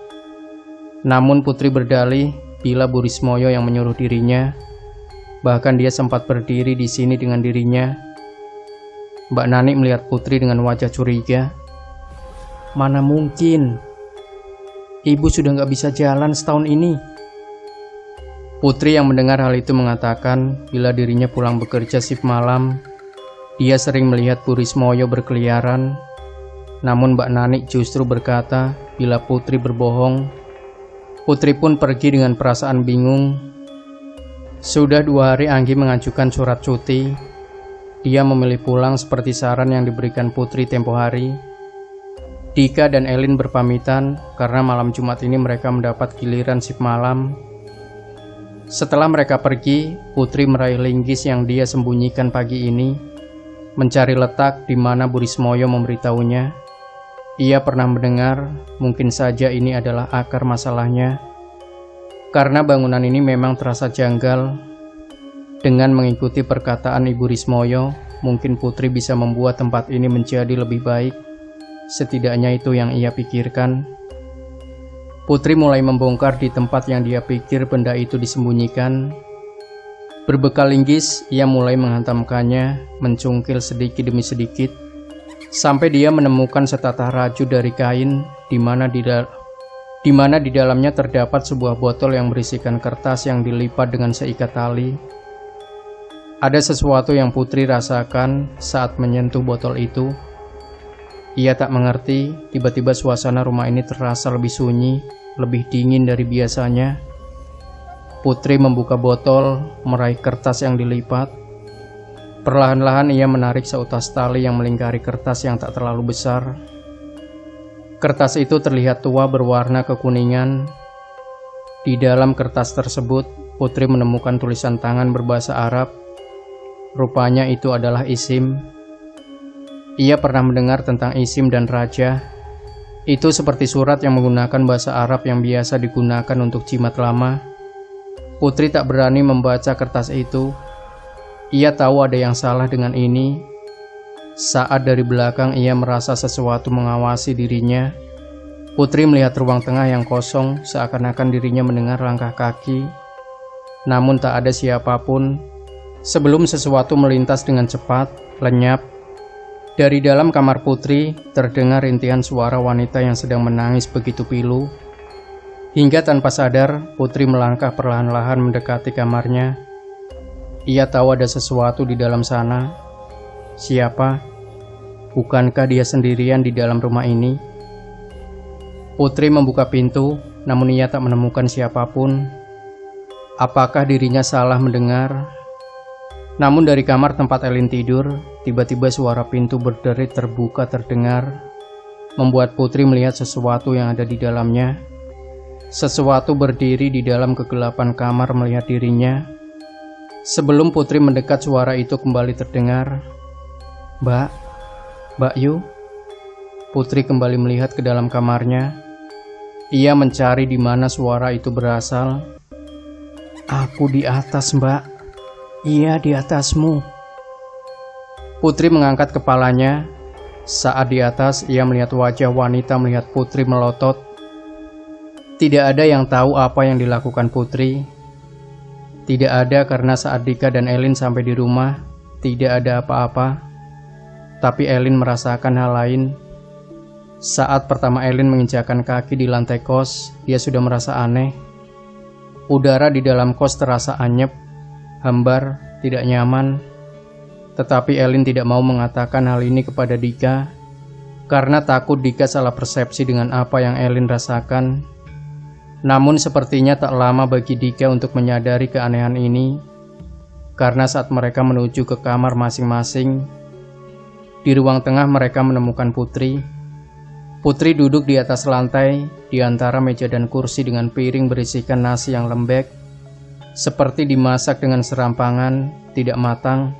Namun Putri berdalih bila Bu Rismoyo yang menyuruh dirinya. Bahkan dia sempat berdiri di sini dengan dirinya. Mbak Nani melihat Putri dengan wajah curiga. "Mana mungkin. Ibu sudah gak bisa jalan setahun ini." Putri yang mendengar hal itu mengatakan bila dirinya pulang bekerja shift malam, dia sering melihat Bu Rismoyo berkeliaran. Namun Mbak Nani justru berkata bila Putri berbohong. Putri pun pergi dengan perasaan bingung. Sudah 2 hari Anggi mengajukan surat cuti. Dia memilih pulang seperti saran yang diberikan Putri tempo hari. Dika dan Elin berpamitan karena malam Jumat ini mereka mendapat giliran shift malam. Setelah mereka pergi, Putri meraih linggis yang dia sembunyikan pagi ini, mencari letak di mana Bu Rismoyo memberitahunya. Ia pernah mendengar, mungkin saja ini adalah akar masalahnya. Karena bangunan ini memang terasa janggal. Dengan mengikuti perkataan Ibu Rismoyo, mungkin Putri bisa membuat tempat ini menjadi lebih baik. Setidaknya itu yang ia pikirkan. Putri mulai membongkar di tempat yang dia pikir benda itu disembunyikan. Berbekal linggis, ia mulai menghantamkannya, mencungkil sedikit demi sedikit, sampai dia menemukan setatah raju dari kain, di mana di dalamnya terdapat sebuah botol yang berisikan kertas yang dilipat dengan seikat tali. Ada sesuatu yang Putri rasakan saat menyentuh botol itu. Ia tak mengerti, tiba-tiba suasana rumah ini terasa lebih sunyi, lebih dingin dari biasanya. Putri membuka botol, meraih kertas yang dilipat. Perlahan-lahan ia menarik seutas tali yang melingkari kertas yang tak terlalu besar. Kertas itu terlihat tua berwarna kekuningan. Di dalam kertas tersebut, Putri menemukan tulisan tangan berbahasa Arab. Rupanya itu adalah isim. Ia pernah mendengar tentang isim dan raja. Itu seperti surat yang menggunakan bahasa Arab yang biasa digunakan untuk jimat lama. Putri tak berani membaca kertas itu. Ia tahu ada yang salah dengan ini. Saat dari belakang ia merasa sesuatu mengawasi dirinya. Putri melihat ruang tengah yang kosong, seakan-akan dirinya mendengar langkah kaki. namun tak ada siapapun. Sebelum sesuatu melintas dengan cepat, lenyap. Dari dalam kamar Putri terdengar rintihan suara wanita yang sedang menangis begitu pilu. Hingga tanpa sadar, Putri melangkah perlahan-lahan mendekati kamarnya. Ia tahu ada sesuatu di dalam sana. Siapa? Bukankah dia sendirian di dalam rumah ini? Putri membuka pintu, namun ia tak menemukan siapapun. Apakah dirinya salah mendengar? Namun dari kamar tempat Elin tidur, tiba-tiba suara pintu berderit terbuka terdengar, membuat Putri melihat sesuatu yang ada di dalamnya. Sesuatu berdiri di dalam kegelapan kamar melihat dirinya. Sebelum Putri mendekat, suara itu kembali terdengar. Mbak Yu. Putri kembali melihat ke dalam kamarnya. Ia mencari di mana suara itu berasal. Aku di atas, Mbak. Iya, di atasmu. Putri mengangkat kepalanya. Saat di atas, ia melihat wajah wanita melihat Putri melotot. Tidak ada yang tahu apa yang dilakukan Putri. Tidak ada, karena saat Dika dan Elin sampai di rumah, tidak ada apa-apa. Tapi Elin merasakan hal lain. Saat pertama Elin menginjakkan kaki di lantai kos, dia sudah merasa aneh. Udara di dalam kos terasa anyep, hambar, tidak nyaman. Tetapi Elin tidak mau mengatakan hal ini kepada Dika, karena takut Dika salah persepsi dengan apa yang Elin rasakan. Namun sepertinya tak lama bagi Dika untuk menyadari keanehan ini, karena saat mereka menuju ke kamar masing-masing, di ruang tengah mereka menemukan Putri. Putri duduk di atas lantai, di antara meja dan kursi dengan piring berisikan nasi yang lembek, seperti dimasak dengan serampangan, tidak matang.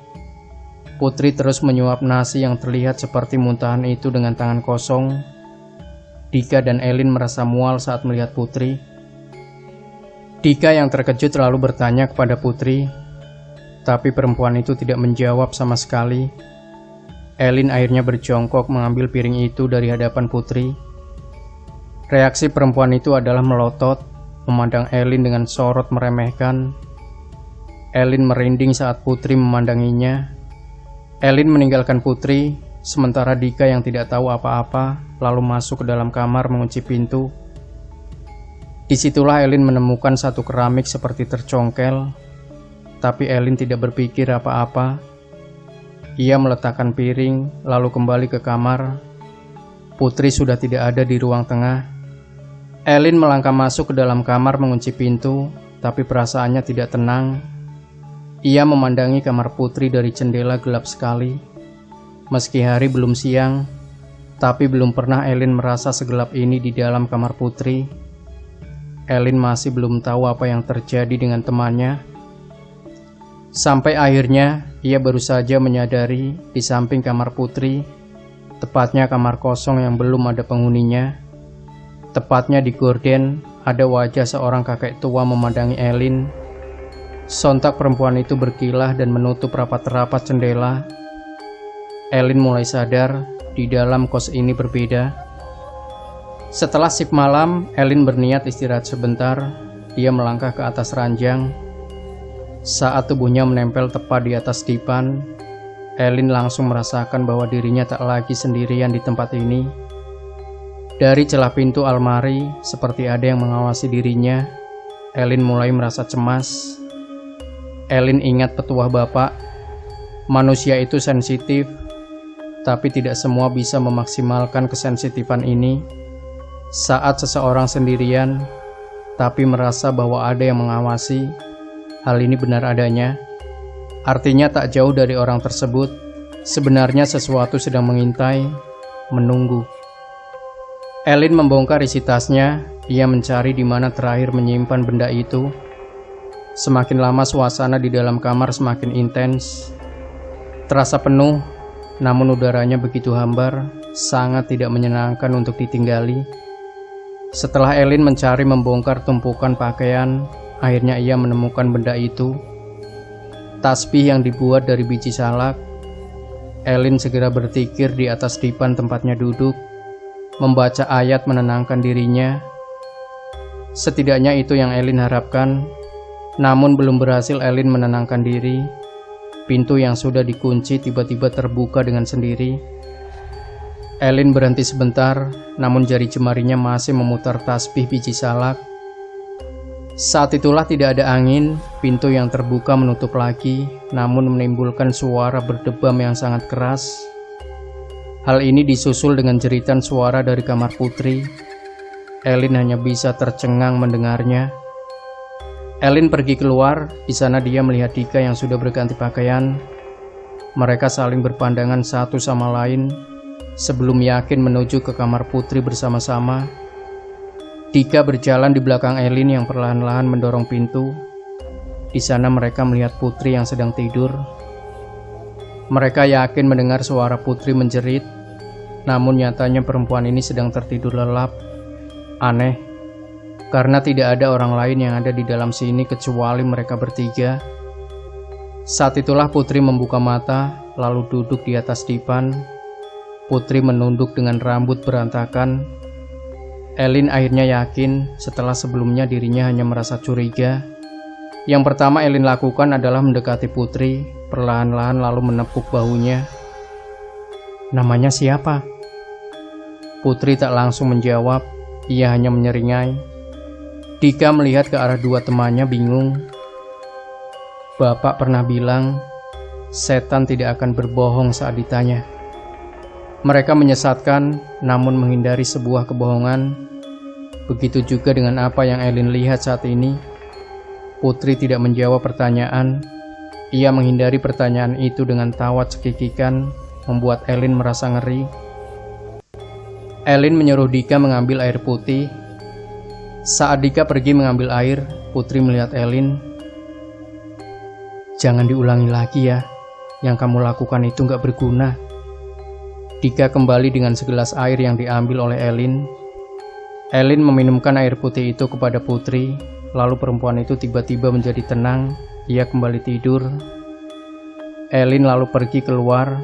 Putri terus menyuap nasi yang terlihat seperti muntahan itu dengan tangan kosong. Dika dan Elin merasa mual saat melihat Putri. Dika yang terkejut lalu bertanya kepada Putri, tapi perempuan itu tidak menjawab sama sekali. Elin akhirnya berjongkok mengambil piring itu dari hadapan Putri. Reaksi perempuan itu adalah melotot, memandang Elin dengan sorot meremehkan. Elin merinding saat Putri memandanginya. Elin meninggalkan Putri, sementara Dika yang tidak tahu apa-apa lalu masuk ke dalam kamar mengunci pintu. Disitulah Elin menemukan satu keramik seperti tercongkel, tapi Elin tidak berpikir apa-apa. Ia meletakkan piring lalu kembali ke kamar. Putri sudah tidak ada di ruang tengah. Elin melangkah masuk ke dalam kamar mengunci pintu, tapi perasaannya tidak tenang. Ia memandangi kamar Putri dari jendela gelap sekali. Meski hari belum siang, tapi belum pernah Elin merasa segelap ini di dalam kamar Putri. Elin masih belum tahu apa yang terjadi dengan temannya. Sampai akhirnya, ia baru saja menyadari di samping kamar Putri, tepatnya kamar kosong yang belum ada penghuninya. Tepatnya di gorden, ada wajah seorang kakek tua memandangi Elin. Sontak perempuan itu berkilah dan menutup rapat-rapat jendela. Elin mulai sadar, di dalam kos ini berbeda. Setelah shift malam, Elin berniat istirahat sebentar. Dia melangkah ke atas ranjang. Saat tubuhnya menempel tepat di atas dipan, Elin langsung merasakan bahwa dirinya tak lagi sendirian di tempat ini. Dari celah pintu almari, seperti ada yang mengawasi dirinya. Elin mulai merasa cemas. Elin ingat petuah bapak. Manusia itu sensitif, tapi tidak semua bisa memaksimalkan kesensitifan ini. Saat seseorang sendirian, tapi merasa bahwa ada yang mengawasi, hal ini benar adanya. Artinya tak jauh dari orang tersebut, sebenarnya sesuatu sedang mengintai, menunggu. Elin membongkar isi tasnya, ia mencari di mana terakhir menyimpan benda itu. Semakin lama suasana di dalam kamar semakin intens. Terasa penuh, namun udaranya begitu hambar, sangat tidak menyenangkan untuk ditinggali. Setelah Elin mencari membongkar tumpukan pakaian, akhirnya ia menemukan benda itu. Tasbih yang dibuat dari biji salak. Elin segera bertikir di atas dipan tempatnya duduk, membaca ayat menenangkan dirinya. Setidaknya itu yang Elin harapkan. Namun belum berhasil Elin menenangkan diri, pintu yang sudah dikunci tiba-tiba terbuka dengan sendiri. Elin berhenti sebentar, namun jari jemarinya masih memutar tasbih biji salak. Saat itulah tidak ada angin, pintu yang terbuka menutup lagi, namun menimbulkan suara berdebam yang sangat keras. Hal ini disusul dengan jeritan suara dari kamar Putri. Elin hanya bisa tercengang mendengarnya. Elin pergi keluar, di sana dia melihat Dika yang sudah berganti pakaian. Mereka saling berpandangan satu sama lain, sebelum yakin menuju ke kamar Putri bersama-sama. Dika berjalan di belakang Elin yang perlahan-lahan mendorong pintu. Di sana mereka melihat Putri yang sedang tidur. Mereka yakin mendengar suara Putri menjerit, namun nyatanya perempuan ini sedang tertidur lelap. Aneh, karena tidak ada orang lain yang ada di dalam sini kecuali mereka bertiga. Saat itulah Putri membuka mata, lalu duduk di atas dipan. Putri menunduk dengan rambut berantakan. Elin akhirnya yakin setelah sebelumnya dirinya hanya merasa curiga. Yang pertama Elin lakukan adalah mendekati Putri, perlahan-lahan lalu menepuk bahunya. "Namanya siapa?" Putri tak langsung menjawab, ia hanya menyeringai. Dika melihat ke arah dua temannya bingung. "Bapak pernah bilang, setan tidak akan berbohong saat ditanya." Mereka menyesatkan, namun menghindari sebuah kebohongan. Begitu juga dengan apa yang Elin lihat saat ini. Putri tidak menjawab pertanyaan. Ia menghindari pertanyaan itu dengan tawa cekikikan, membuat Elin merasa ngeri. Elin menyuruh Dika mengambil air putih. Saat Dika pergi mengambil air, Putri melihat Elin. "Jangan diulangi lagi ya, yang kamu lakukan itu gak berguna." Dika kembali dengan segelas air yang diambil oleh Elin. Elin meminumkan air putih itu kepada Putri, lalu perempuan itu tiba-tiba menjadi tenang, ia kembali tidur. Elin lalu pergi keluar.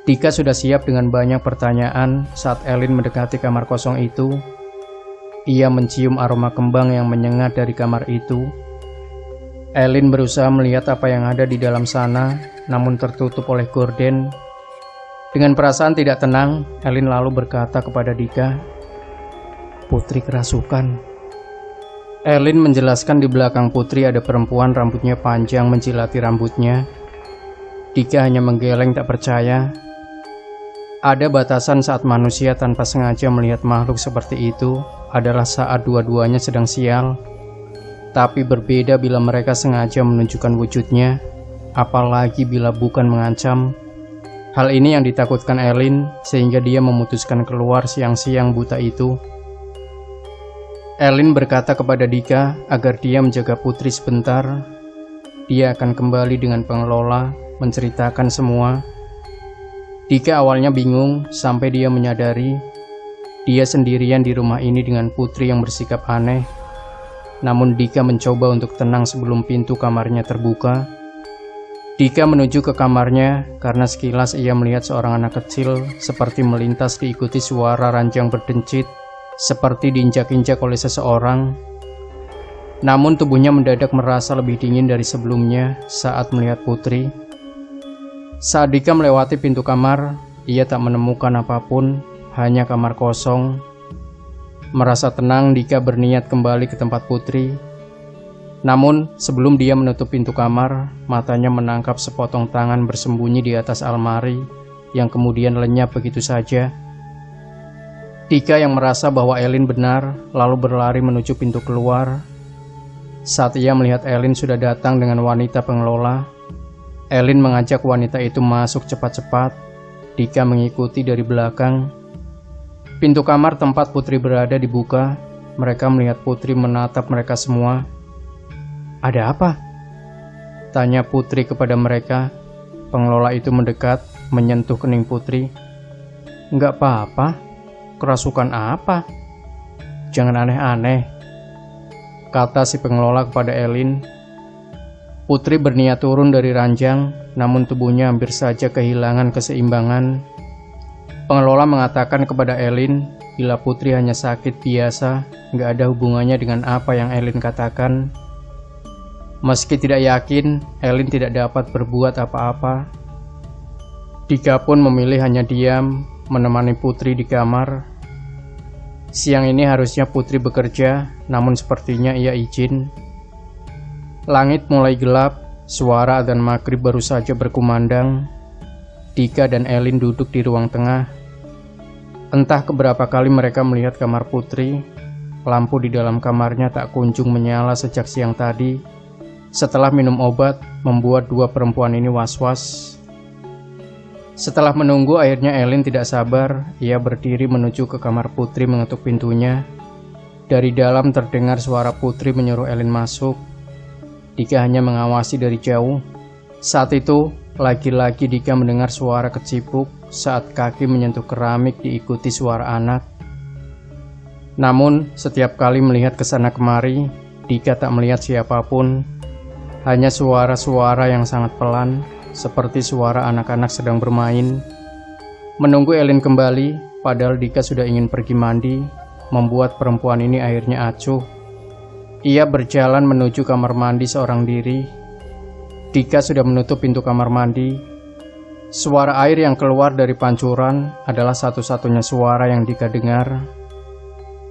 Dika sudah siap dengan banyak pertanyaan saat Elin mendekati kamar kosong itu. Ia mencium aroma kembang yang menyengat dari kamar itu. Elin berusaha melihat apa yang ada di dalam sana, namun tertutup oleh gorden. Dengan perasaan tidak tenang, Elin lalu berkata kepada Dika, "Putri kerasukan." Elin menjelaskan di belakang Putri ada perempuan rambutnya panjang menjilati rambutnya. Dika hanya menggeleng tak percaya. Ada batasan saat manusia tanpa sengaja melihat makhluk seperti itu adalah saat dua-duanya sedang sial. Tapi berbeda bila mereka sengaja menunjukkan wujudnya, apalagi bila bukan mengancam. Hal ini yang ditakutkan Elin, sehingga dia memutuskan keluar siang-siang buta itu. Elin berkata kepada Dika agar dia menjaga Putri sebentar. Dia akan kembali dengan pengelola, menceritakan semua. Dika awalnya bingung sampai dia menyadari dia sendirian di rumah ini dengan Putri yang bersikap aneh. Namun Dika mencoba untuk tenang sebelum pintu kamarnya terbuka. Dika menuju ke kamarnya karena sekilas ia melihat seorang anak kecil seperti melintas diikuti suara ranjang berdencit, seperti diinjak-injak oleh seseorang. Namun tubuhnya mendadak merasa lebih dingin dari sebelumnya saat melihat Putri. Saat Dika melewati pintu kamar, ia tak menemukan apapun, hanya kamar kosong. Merasa tenang, Dika berniat kembali ke tempat Putri. Namun, sebelum dia menutup pintu kamar, matanya menangkap sepotong tangan bersembunyi di atas almari, yang kemudian lenyap begitu saja. Dika yang merasa bahwa Elin benar, lalu berlari menuju pintu keluar. Saat ia melihat Elin sudah datang dengan wanita pengelola, Elin mengajak wanita itu masuk cepat-cepat. Dika mengikuti dari belakang. Pintu kamar tempat Putri berada dibuka. Mereka melihat Putri menatap mereka semua. "Ada apa?" tanya Putri kepada mereka. Pengelola itu mendekat, menyentuh kening Putri. "Enggak apa-apa. Kerasukan apa? Jangan aneh-aneh," kata si pengelola kepada Elin. Putri berniat turun dari ranjang, namun tubuhnya hampir saja kehilangan keseimbangan. Pengelola mengatakan kepada Elin, bila Putri hanya sakit biasa, enggak ada hubungannya dengan apa yang Elin katakan. Meski tidak yakin, Elin tidak dapat berbuat apa-apa. Dika pun memilih hanya diam, menemani Putri di kamar. Siang ini harusnya Putri bekerja, namun sepertinya ia izin. Langit mulai gelap, suara adzan maghrib baru saja berkumandang. Dika dan Elin duduk di ruang tengah. Entah keberapa kali mereka melihat kamar Putri, lampu di dalam kamarnya tak kunjung menyala sejak siang tadi. Setelah minum obat, membuat dua perempuan ini was-was. Setelah menunggu, akhirnya Elin tidak sabar. Ia berdiri menuju ke kamar Putri mengetuk pintunya. Dari dalam terdengar suara Putri menyuruh Elin masuk. Dika hanya mengawasi dari jauh. Saat itu, lagi-lagi Dika mendengar suara kecipuk saat kaki menyentuh keramik diikuti suara anak. Namun, setiap kali melihat ke sana kemari, Dika tak melihat siapapun. Hanya suara-suara yang sangat pelan, seperti suara anak-anak sedang bermain. Menunggu Elin kembali, padahal Dika sudah ingin pergi mandi, membuat perempuan ini akhirnya acuh. Ia berjalan menuju kamar mandi seorang diri. Dika sudah menutup pintu kamar mandi. Suara air yang keluar dari pancuran adalah satu-satunya suara yang Dika dengar.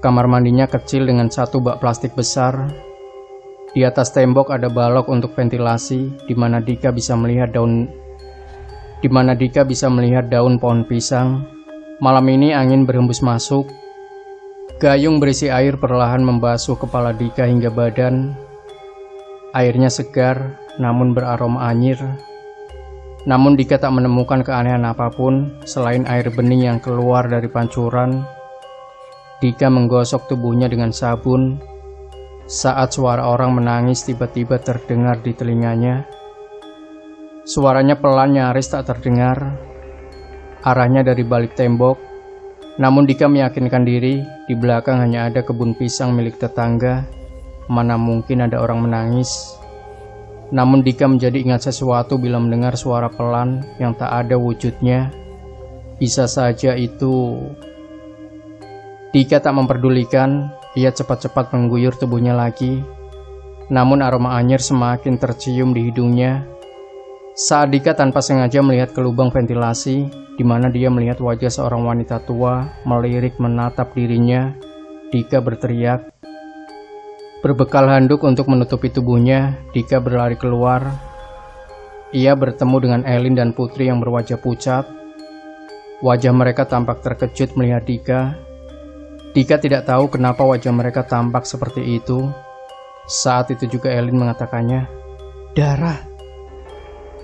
Kamar mandinya kecil dengan satu bak plastik besar. Di atas tembok ada balok untuk ventilasi, di mana Dika bisa melihat daun pohon pisang. Malam ini angin berhembus masuk. Gayung berisi air perlahan membasuh kepala Dika hingga badan. Airnya segar, namun beraroma anyir. Namun Dika tak menemukan keanehan apapun selain air bening yang keluar dari pancuran. Dika menggosok tubuhnya dengan sabun. Saat suara orang menangis tiba-tiba terdengar di telinganya. Suaranya pelan nyaris tak terdengar. Arahnya dari balik tembok. Namun Dika meyakinkan diri di belakang hanya ada kebun pisang milik tetangga. Mana mungkin ada orang menangis. Namun Dika menjadi ingat sesuatu bila mendengar suara pelan yang tak ada wujudnya. Bisa saja itu. Dika tak memperdulikan. Ia cepat-cepat mengguyur tubuhnya lagi. Namun aroma anyir semakin tercium di hidungnya. Saat Dika tanpa sengaja melihat ke lubang ventilasi, di mana dia melihat wajah seorang wanita tua melirik menatap dirinya, Dika berteriak. Berbekal handuk untuk menutupi tubuhnya, Dika berlari keluar. Ia bertemu dengan Elin dan Putri yang berwajah pucat. Wajah mereka tampak terkejut melihat Dika. Dika tidak tahu kenapa wajah mereka tampak seperti itu. Saat itu juga Elin mengatakannya, "Darah."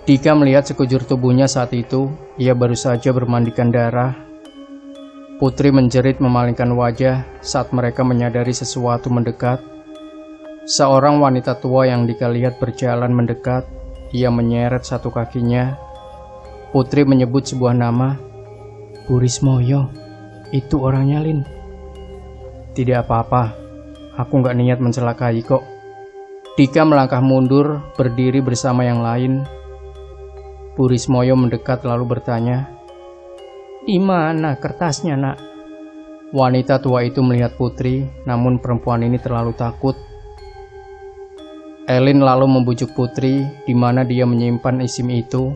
Dika melihat sekujur tubuhnya saat itu. Ia baru saja bermandikan darah. Putri menjerit memalingkan wajah saat mereka menyadari sesuatu mendekat. Seorang wanita tua yang Dika lihat berjalan mendekat. Ia menyeret satu kakinya. Putri menyebut sebuah nama. "Burismoyo, itu orangnya, Lin." "Tidak apa-apa, aku nggak niat mencelakai kok." Dika melangkah mundur, berdiri bersama yang lain. Burismoyo mendekat lalu bertanya, "Di mana kertasnya, Nak?" Wanita tua itu melihat Putri, namun perempuan ini terlalu takut. Elin lalu membujuk Putri, di mana dia menyimpan isim itu.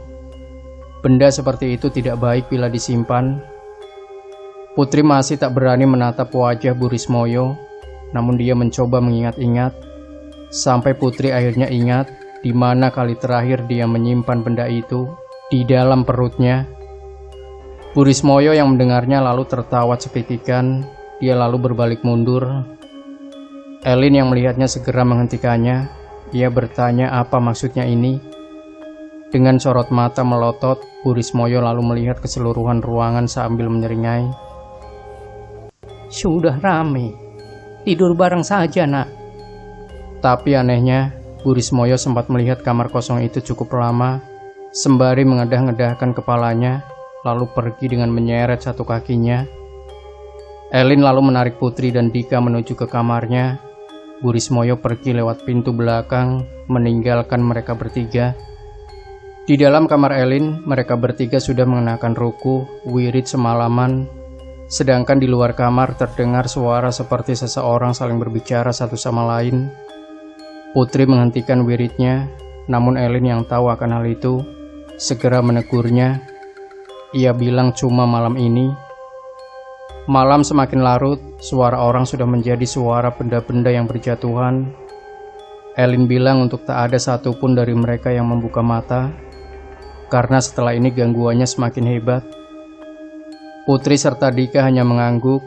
Benda seperti itu tidak baik bila disimpan. Putri masih tak berani menatap wajah Burismoyo, namun dia mencoba mengingat-ingat, sampai Putri akhirnya ingat di mana kali terakhir dia menyimpan benda itu, di dalam perutnya. Burismoyo yang mendengarnya lalu tertawa cepitikan, dia lalu berbalik mundur. Elin yang melihatnya segera menghentikannya, ia bertanya apa maksudnya ini. Dengan sorot mata melotot, Burismoyo lalu melihat keseluruhan ruangan sambil menyeringai. "Sudah rame, tidur bareng saja, Nak." Tapi anehnya, Burismoyo sempat melihat kamar kosong itu cukup lama, sembari mengedah-ngedahkan kepalanya, lalu pergi dengan menyeret satu kakinya. Elin lalu menarik Putri dan Dika menuju ke kamarnya. Burismoyo pergi lewat pintu belakang, meninggalkan mereka bertiga. Di dalam kamar Elin, mereka bertiga sudah mengenakan ruku, wirid semalaman. Sedangkan di luar kamar terdengar suara seperti seseorang saling berbicara satu sama lain. Putri menghentikan wiridnya, namun Elin yang tahu akan hal itu segera menegurnya. Ia bilang cuma malam ini. Malam semakin larut, suara orang sudah menjadi suara benda-benda yang berjatuhan. Elin bilang untuk tak ada satupun dari mereka yang membuka mata, karena setelah ini gangguannya semakin hebat. Putri serta Dika hanya mengangguk,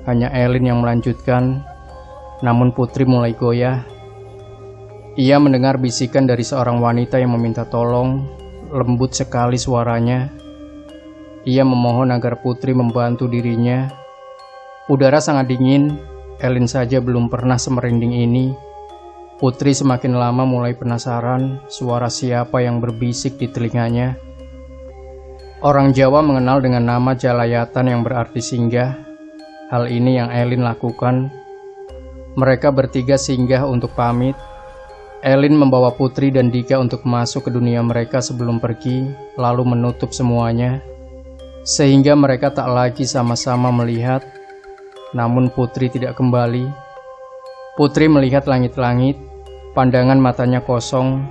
hanya Elin yang melanjutkan. Namun Putri mulai goyah. Ia mendengar bisikan dari seorang wanita yang meminta tolong, lembut sekali suaranya. Ia memohon agar Putri membantu dirinya. Udara sangat dingin, Elin saja belum pernah semerinding ini. Putri semakin lama mulai penasaran suara siapa yang berbisik di telinganya. Orang Jawa mengenal dengan nama Jalayatan yang berarti singgah. Hal ini yang Elin lakukan. Mereka bertiga singgah untuk pamit. Elin membawa Putri dan Dika untuk masuk ke dunia mereka sebelum pergi, lalu menutup semuanya, sehingga mereka tak lagi sama-sama melihat. Namun Putri tidak kembali. Putri melihat langit-langit, pandangan matanya kosong.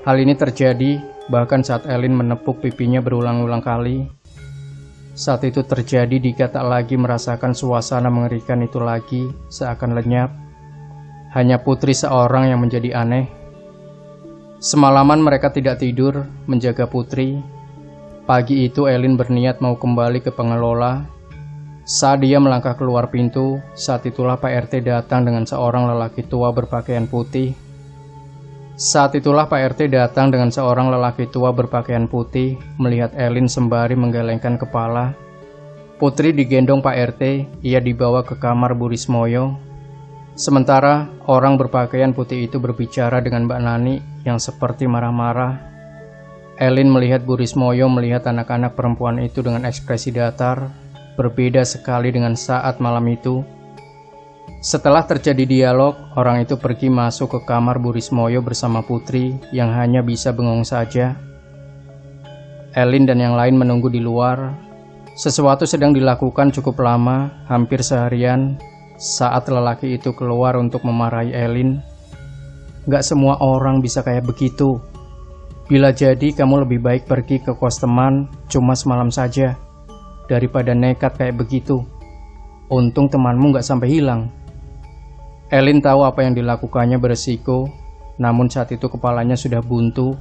Hal ini terjadi bahkan saat Elin menepuk pipinya berulang-ulang kali. Saat itu terjadi, Dika tak lagi merasakan suasana mengerikan itu lagi, seakan lenyap. Hanya Putri seorang yang menjadi aneh. Semalaman mereka tidak tidur, menjaga Putri. Pagi itu Elin berniat mau kembali ke pengelola. Saat dia melangkah keluar pintu, saat itulah Pak RT datang dengan seorang lelaki tua berpakaian putih. Melihat Elin sembari menggelengkan kepala. Putri digendong Pak RT, ia dibawa ke kamar Bu Rismoyo. Sementara orang berpakaian putih itu berbicara dengan Mbak Nani yang seperti marah-marah. Elin melihat Bu Rismoyo melihat anak-anak perempuan itu dengan ekspresi datar, berbeda sekali dengan saat malam itu. Setelah terjadi dialog, orang itu pergi masuk ke kamar Bu Rismoyo bersama Putri yang hanya bisa bengong saja. Elin dan yang lain menunggu di luar. Sesuatu sedang dilakukan cukup lama, hampir seharian, saat lelaki itu keluar untuk memarahi Elin. Gak semua orang bisa kayak begitu. Bila jadi kamu lebih baik pergi ke kos teman cuma semalam saja, daripada nekat kayak begitu. Untung temanmu gak sampai hilang. Elin tahu apa yang dilakukannya beresiko, namun saat itu kepalanya sudah buntu.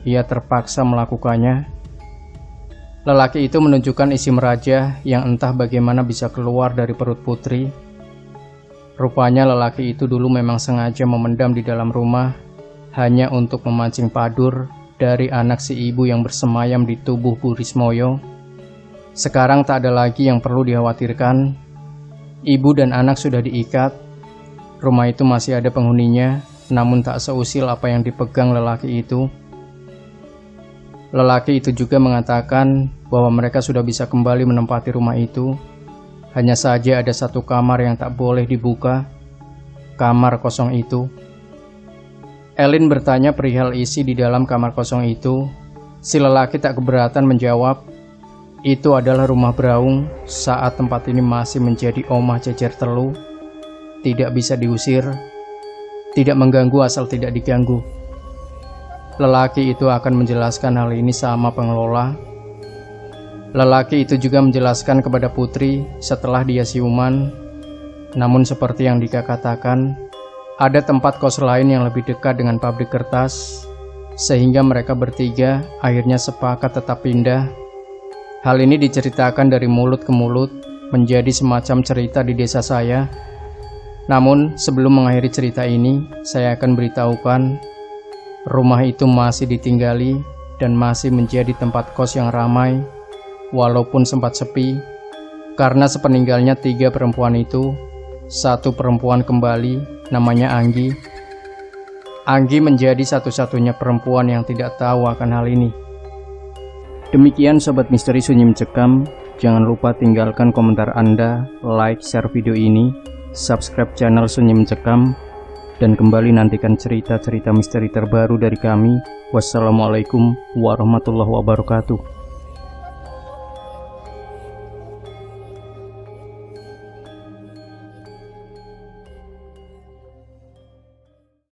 Ia terpaksa melakukannya. Lelaki itu menunjukkan isi meraja yang entah bagaimana bisa keluar dari perut Putri. Rupanya lelaki itu dulu memang sengaja memendam di dalam rumah hanya untuk memancing padur dari anak si ibu yang bersemayam di tubuh Bu Rismoyo. Sekarang tak ada lagi yang perlu dikhawatirkan. Ibu dan anak sudah diikat. Rumah itu masih ada penghuninya, namun tak seusil apa yang dipegang lelaki itu. Lelaki itu juga mengatakan bahwa mereka sudah bisa kembali menempati rumah itu. Hanya saja ada satu kamar yang tak boleh dibuka, kamar kosong itu. Elin bertanya perihal isi di dalam kamar kosong itu. Si lelaki tak keberatan menjawab, itu adalah rumah Braung saat tempat ini masih menjadi omah cecer telu. Tidak bisa diusir, tidak mengganggu asal tidak diganggu. Lelaki itu akan menjelaskan hal ini sama pengelola. Lelaki itu juga menjelaskan kepada Putri setelah dia siuman. Namun seperti yang Dika katakan, ada tempat kos lain yang lebih dekat dengan pabrik kertas, sehingga mereka bertiga akhirnya sepakat tetap pindah. Hal ini diceritakan dari mulut ke mulut, menjadi semacam cerita di desa saya. Namun sebelum mengakhiri cerita ini, saya akan beritahukan rumah itu masih ditinggali dan masih menjadi tempat kos yang ramai. Walaupun sempat sepi, karena sepeninggalnya 3 perempuan itu, 1 perempuan kembali, namanya Anggi. Anggi menjadi satu-satunya perempuan yang tidak tahu akan hal ini. Demikian Sobat Misteri Sunyi Mencekam, jangan lupa tinggalkan komentar Anda, like, share video ini, subscribe channel Sunyi Mencekam, dan kembali nantikan cerita-cerita misteri terbaru dari kami. Wassalamualaikum warahmatullahi wabarakatuh.